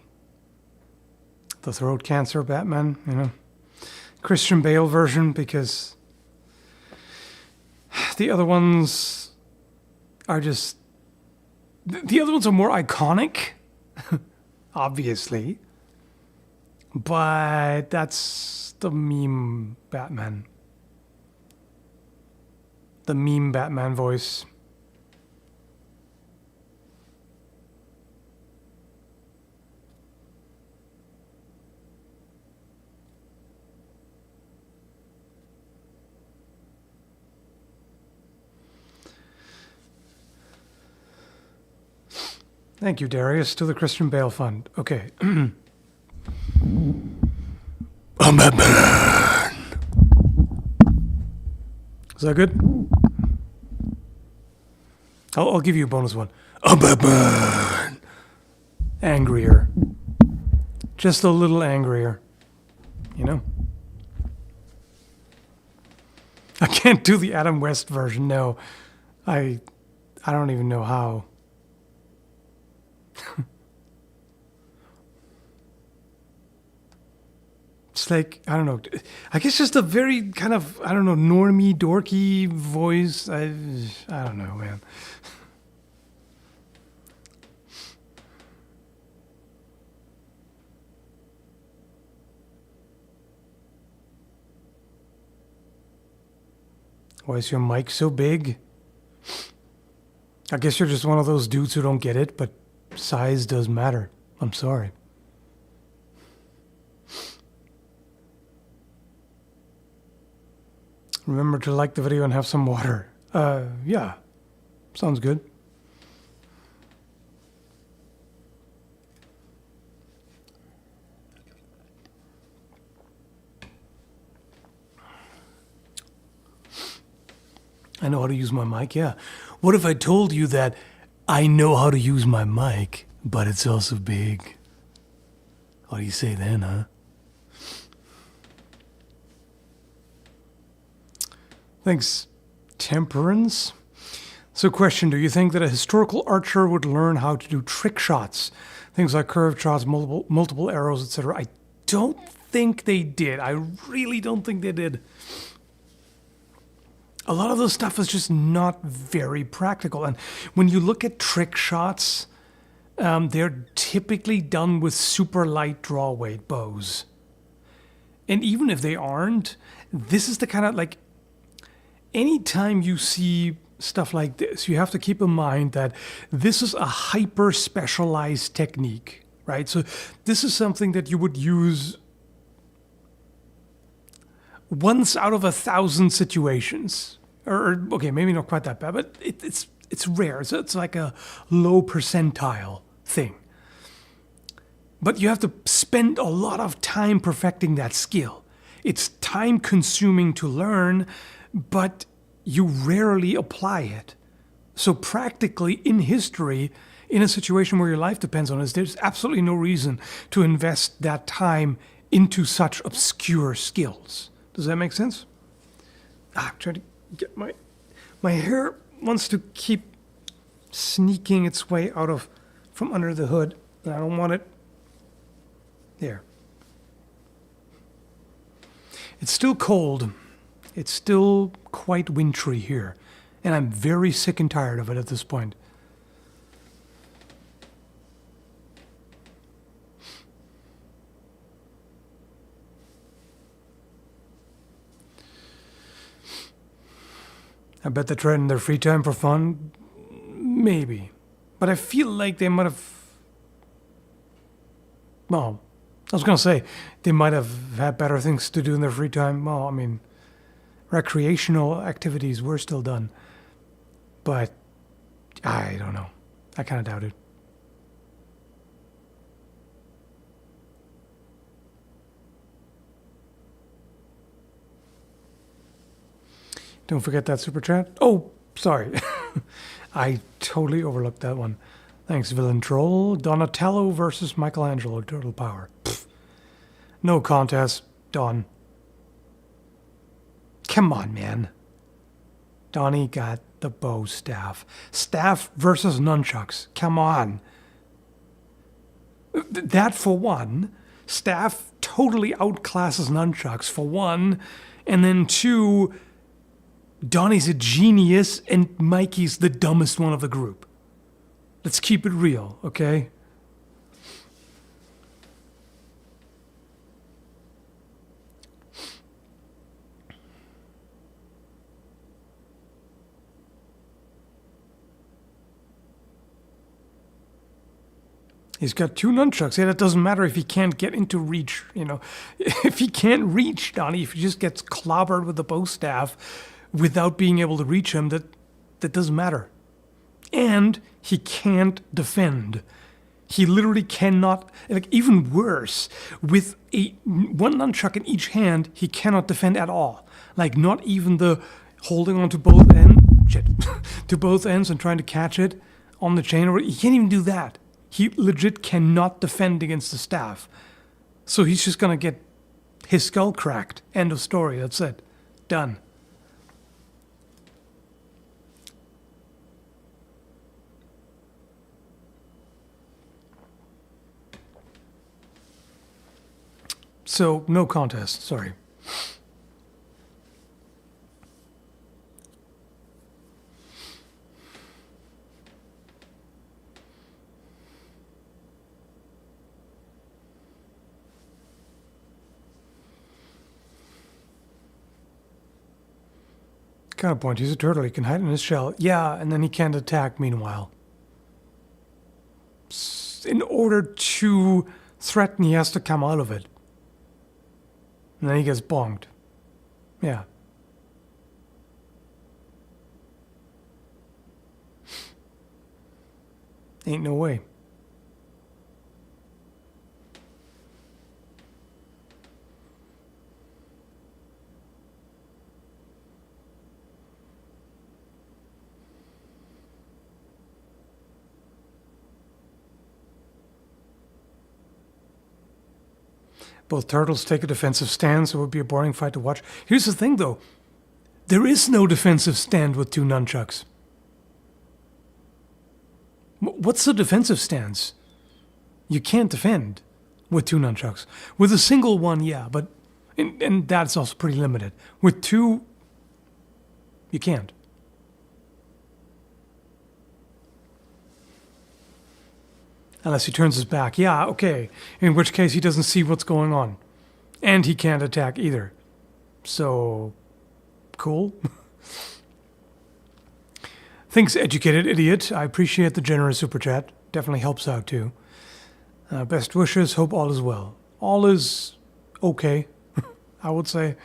throat cancer Batman, you know, Christian Bale version, because the other ones are just... The other ones are more iconic, obviously. But that's the meme Batman. The meme Batman voice. Thank you, Darius, to the Christian Bale Fund. Okay. I'm Batman. Is that good? I'll give you a bonus one. I'm Batman. Angrier. Just a little angrier. You know? I can't do the Adam West version, no. I don't even know how. It's like, I don't know, I guess just a very kind of, I don't know, normie, dorky voice. I don't know, man. Why is your mic so big? I guess you're just one of those dudes who don't get it, but size does matter. I'm sorry. Remember to like the video and have some water. Yeah. Sounds good. I know how to use my mic, yeah. What if I told you that I know how to use my mic, but it's also big? What do you say then, huh? Thanks, Temperance. So question, do you think that a historical archer would learn how to do trick shots? Things like curved shots, multiple arrows, etc. I don't think they did. I really don't think they did. A lot of this stuff is just not very practical. And when you look at trick shots, they're typically done with super light draw weight bows. And even if they aren't, this is the kind of like... Anytime you see stuff like this, you have to keep in mind that this is a hyper specialized technique, right? So this is something that you would use once out of 1,000 situations. Or okay, maybe not quite that bad, but it's rare. So it's like a low percentile thing. But you have to spend a lot of time perfecting that skill. It's time consuming to learn, but you rarely apply it. So practically in history, in a situation where your life depends on it, there's absolutely no reason to invest that time into such obscure skills. Does that make sense? I'm trying to get my hair wants to keep sneaking its way out of from under the hood, and I don't want it there. It's still cold. It's still quite wintry here, and I'm very sick and tired of it at this point. I bet they tried in their free time for fun. Maybe. But I feel like they might have... Well, I was going to say, they might have had better things to do in their free time. Well, I mean, recreational activities were still done. But, I don't know. I kind of doubt it. Don't forget that super chat. Oh, sorry. I totally overlooked that one. Thanks, Villain Troll. Donatello versus Michelangelo, Turtle Power. Pfft. No contest. Don. Come on, man. Donnie got the bow staff. Staff versus nunchucks. Come on. That for one. Staff totally outclasses nunchucks for one. And then two, Donnie's a genius and Mikey's the dumbest one of the group. Let's keep it real, okay? He's got two nunchucks. Yeah, that doesn't matter if he can't get into reach, you know. If he can't reach Donnie, if he just gets clobbered with the bow staff without being able to reach him, that doesn't matter. And he can't defend. He literally cannot, like even worse, with one nunchuck in each hand, he cannot defend at all. Like not even the holding on to both to both ends and trying to catch it on the chain, or he can't even do that. He legit cannot defend against the staff. So he's just gonna get his skull cracked. End of story, that's it. Done. So, no contest, sorry. Counterpoint, he's a turtle, he can hide in his shell. Yeah, and then he can't attack meanwhile. In order to threaten, he has to come out of it. And then he gets bonked. Yeah. Ain't no way. Both turtles take a defensive stand, so it would be a boring fight to watch. Here's the thing, though. There is no defensive stand with two nunchucks. What's the defensive stance? You can't defend with two nunchucks. With a single one, yeah, but... And that's also pretty limited. With two, you can't. Unless he turns his back. Yeah, okay. In which case he doesn't see what's going on. And he can't attack either. So, cool. Thanks, educated idiot. I appreciate the generous super chat. Definitely helps out too. Best wishes. Hope all is well. All is okay, I would say.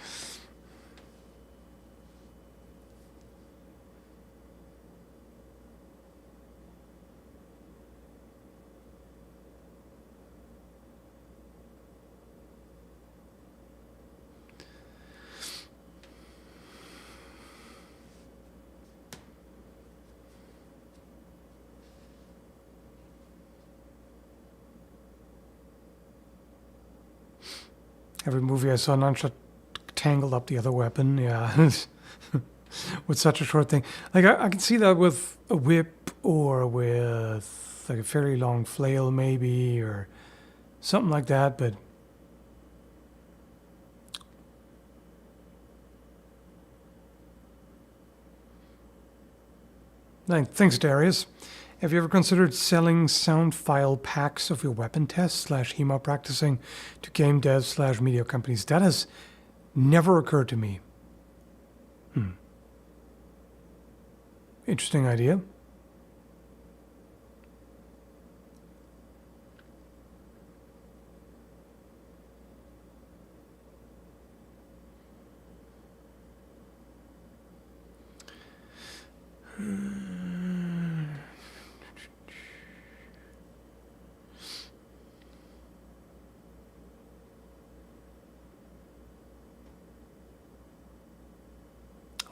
Every movie I saw, nunchuck tangled up the other weapon. Yeah, with such a short thing. Like I can see that with a whip or with like a fairly long flail, maybe, or something like that. But thanks, Darius. Have you ever considered selling sound file packs of your weapon tests / HEMA practicing to game devs / media companies? That has never occurred to me. Interesting idea.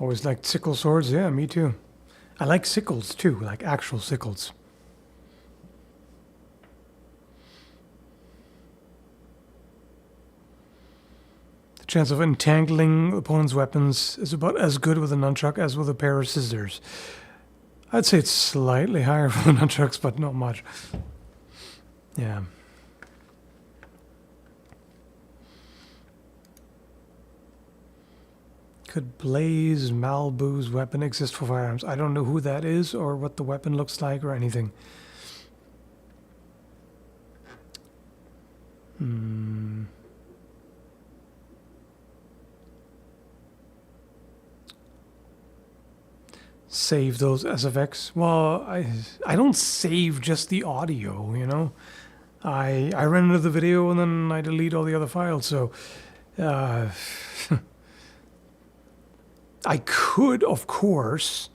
Always liked sickle swords. Yeah, me too. I like sickles too, like actual sickles. The Chance of entangling opponent's weapons is about as good with a nunchuck as with a pair of scissors. I'd say it's slightly higher for the nunchucks, but not much. Yeah. Could Blaze Malbu's weapon exist for firearms? I don't know who that is or what the weapon looks like or anything. Save those SFX. Well, I don't save just the audio, you know. I render the video and then I delete all the other files. So I could, of course,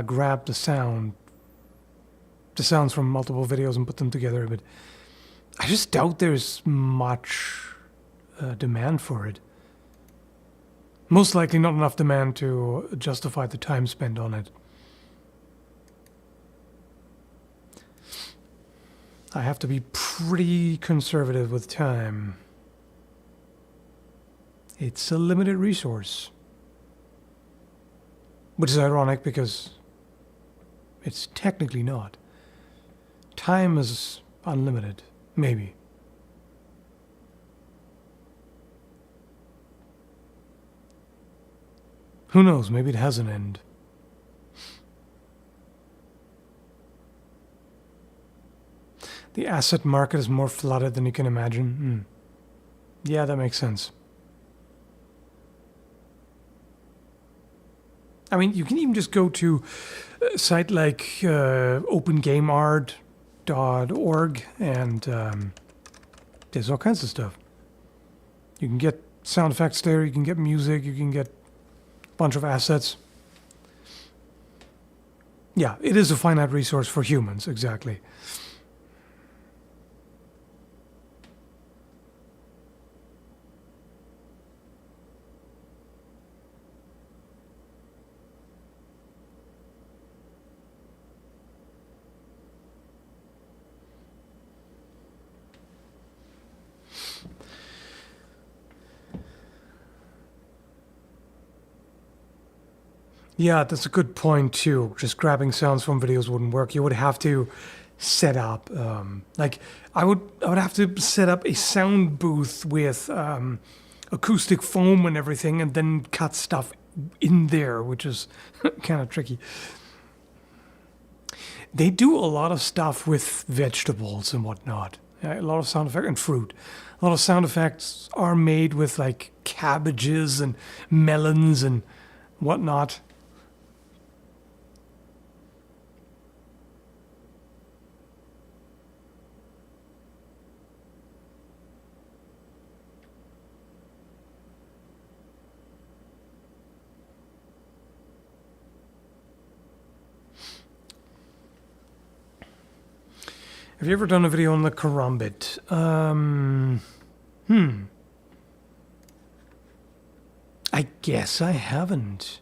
grab the sounds from multiple videos and put them together, but I just doubt there's much demand for it. Most likely not enough demand to justify the time spent on it. I have to be pretty conservative with time. It's a limited resource. Which is ironic because it's technically not. Time is unlimited, maybe. Who knows, maybe it has an end. The asset market is more flooded than you can imagine. Yeah, that makes sense. I mean, you can even just go to a site like opengameart.org and there's all kinds of stuff. You can get sound effects there, you can get music, you can get a bunch of assets. Yeah, it is a finite resource for humans, exactly. Yeah, that's a good point too. Just grabbing sounds from videos wouldn't work. You would have to set up, like I would have to set up a sound booth with acoustic foam and everything, and then cut stuff in there, which is kind of tricky. They do a lot of stuff with vegetables and whatnot. A lot of sound effects and fruit. A lot of sound effects are made with like cabbages and melons and whatnot. Have you ever done a video on the karambit? I guess I haven't.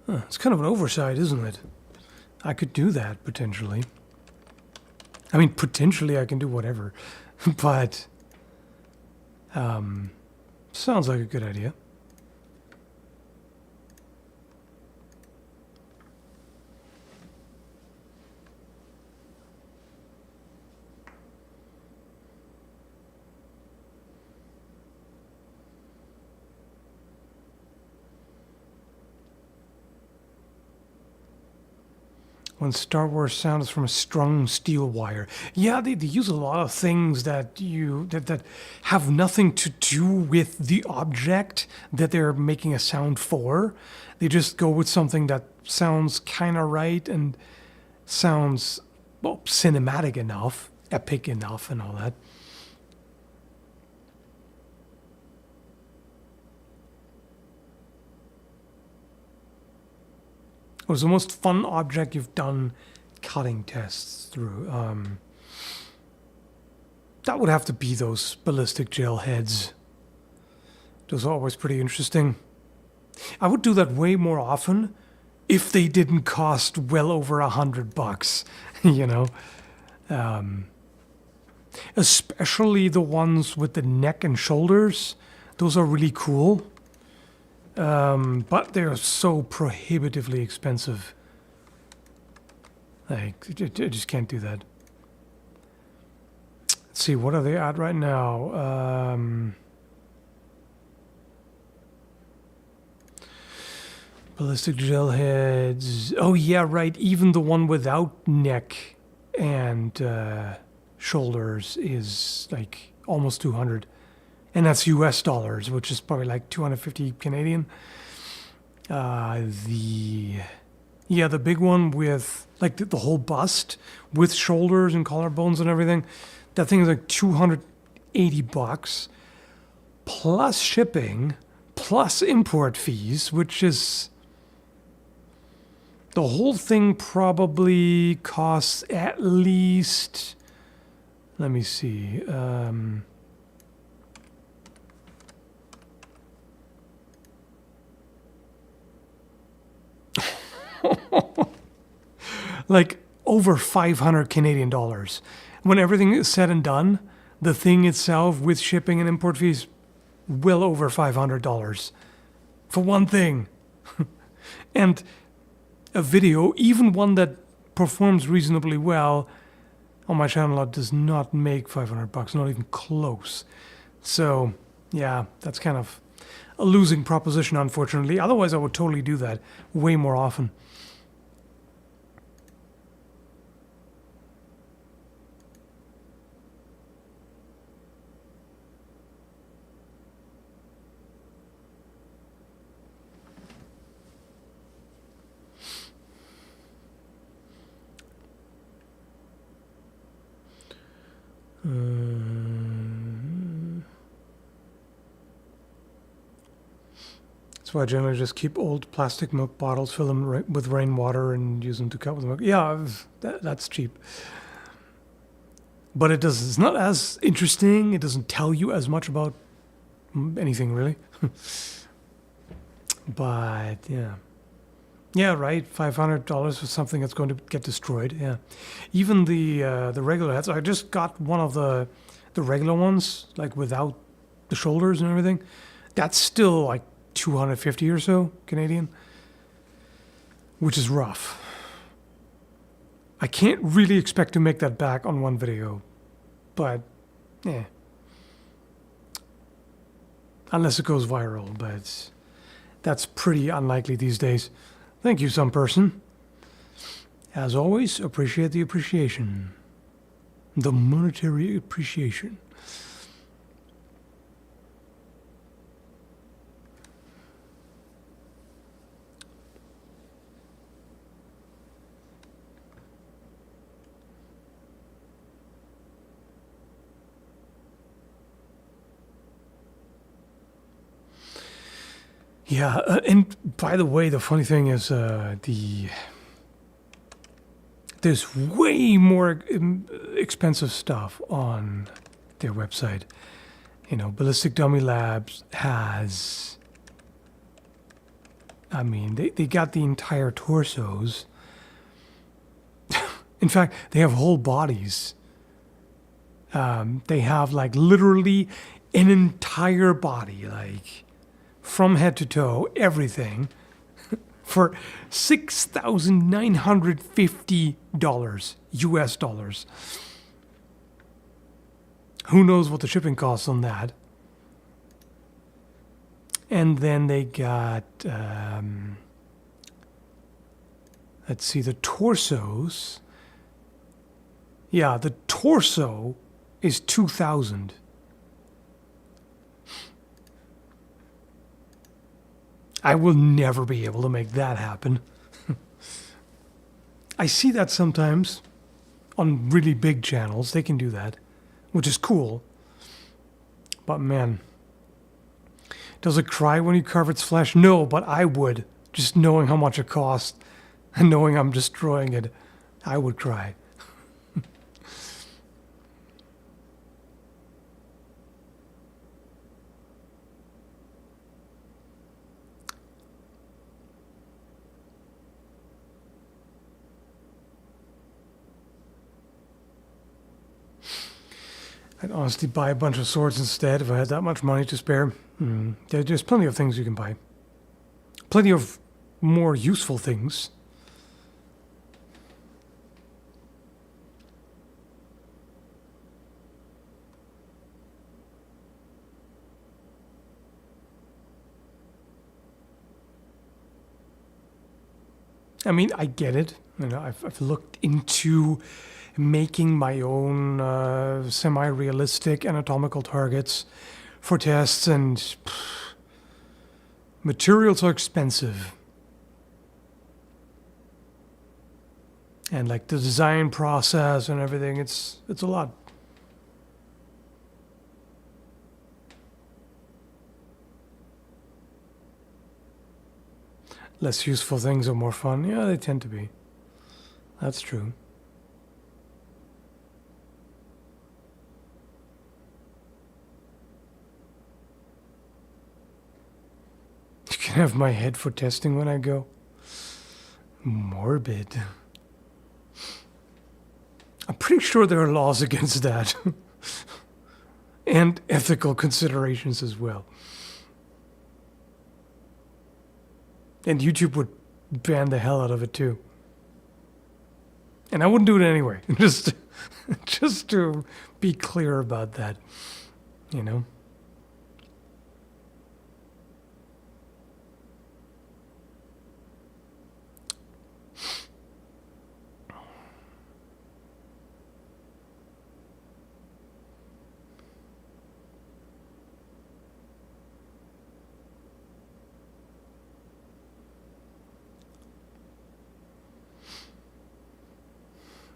It's kind of an oversight, isn't it? I could do that, potentially. I mean, potentially I can do whatever. But, sounds like a good idea. When Star Wars sound is from a strung steel wire. Yeah, they use a lot of things that that have nothing to do with the object that they're making a sound for. They just go with something that sounds kind of right and sounds, well, cinematic enough, epic enough and all that. What was the most fun object you've done cutting tests through? That would have to be those ballistic gel heads. Those are always pretty interesting. I would do that way more often if they didn't cost well over $100, you know? Especially the ones with the neck and shoulders. Those are really cool. But they're so prohibitively expensive. Like, I just can't do that. Let's see, what are they at right now? Ballistic gel heads. Oh yeah, right. Even the one without neck and shoulders is like almost 200, and that's US dollars, which is probably like 250 Canadian. The big one with like the whole bust with shoulders and collarbones and everything. That thing is like $280 plus shipping plus import fees, which is the whole thing probably costs at least, let me see, like over 500 Canadian dollars. When everything is said and done, the thing itself with shipping and import fees, well over $500 for one thing. And a video, even one that performs reasonably well, on my channel does not make $500, not even close. So, yeah, that's kind of a losing proposition, unfortunately. Otherwise, I would totally do that way more often. That's why I generally just keep old plastic milk bottles, fill them with rainwater, and use them to cut with milk. Yeah, that's cheap. But it's not as interesting. It doesn't tell you as much about anything, really. But, yeah. Yeah, right. $500 for something that's going to get destroyed. Yeah. Even the regular hats. I just got one of the regular ones, like without the shoulders and everything. That's still like 250 or so Canadian, which is rough. I can't really expect to make that back on one video, but yeah. Unless it goes viral, but that's pretty unlikely these days. Thank you, some person. As always, appreciate the appreciation. The monetary appreciation. Yeah, and by the way, the funny thing is there's way more expensive stuff on their website. You know, Ballistic Dummy Labs has, I mean, they got the entire torsos. In fact, they have whole bodies. They have like literally an entire body, like from head to toe, everything, for $6,950 US dollars. Who knows what the shipping costs on that? And then they got, let's see, the torsos. Yeah, the torso is $2,000. I will never be able to make that happen. I see that sometimes on really big channels. They can do that, which is cool. But man, does it cry when you carve its flesh? No, but I would. Just knowing how much it costs and knowing I'm destroying it, I would cry. I'd honestly buy a bunch of swords instead if I had that much money to spare. There's plenty of things you can buy. Plenty of more useful things. I mean, I get it. You know, I've looked into making my own semi-realistic anatomical targets for tests, and materials are expensive. And like the design process and everything, it's a lot. Less useful things are more fun. Yeah, they tend to be. That's true. You can have my head for testing when I go. Morbid. I'm pretty sure there are laws against that. And ethical considerations as well. And YouTube would ban the hell out of it too. And I wouldn't do it anyway. Just to be clear about that, you know.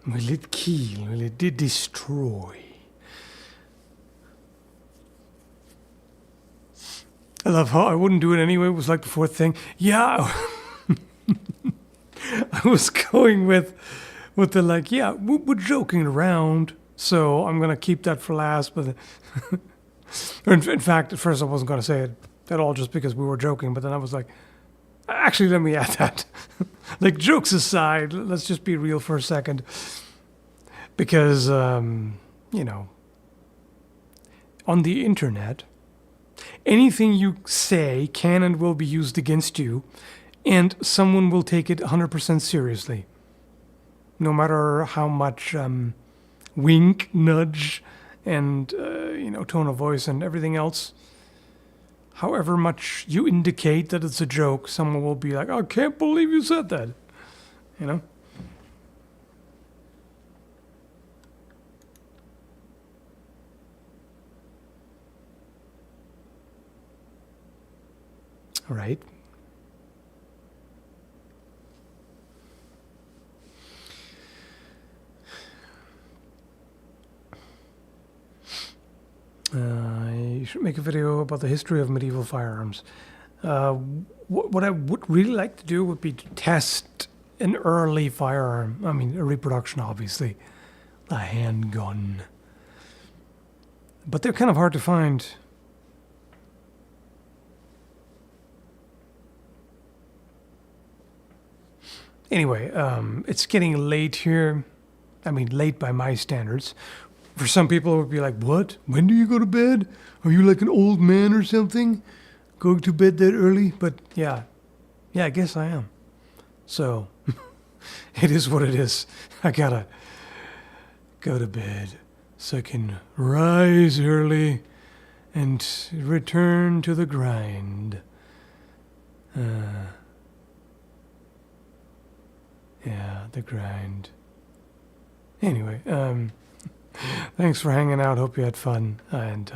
Will it kill? Will it destroy? I love how I wouldn't do it anyway. It was like the fourth thing. Yeah. I was going with the like, yeah, we're joking around, so I'm going to keep that for last. But in fact, at first I wasn't going to say it at all just because we were joking. But then I was like, actually, let me add that. Like, jokes aside, let's just be real for a second. Because, you know, on the internet, anything you say can and will be used against you, and someone will take it 100% seriously. No matter how much wink, nudge, and, you know, tone of voice and everything else. However much you indicate that it's a joke, someone will be like, I can't believe you said that. You know? Right? I should make a video about the history of medieval firearms. What I would really like to do would be to test an early firearm. I mean, a reproduction, obviously. A handgun. But they're kind of hard to find. Anyway, it's getting late here. I mean, late by my standards. For some people, it would be like, what? When do you go to bed? Are you like an old man or something? Going to bed that early? But yeah, I guess I am. So, it is what it is. I gotta go to bed so I can rise early and return to the grind. Yeah, the grind. Anyway, thanks for hanging out. Hope you had fun. And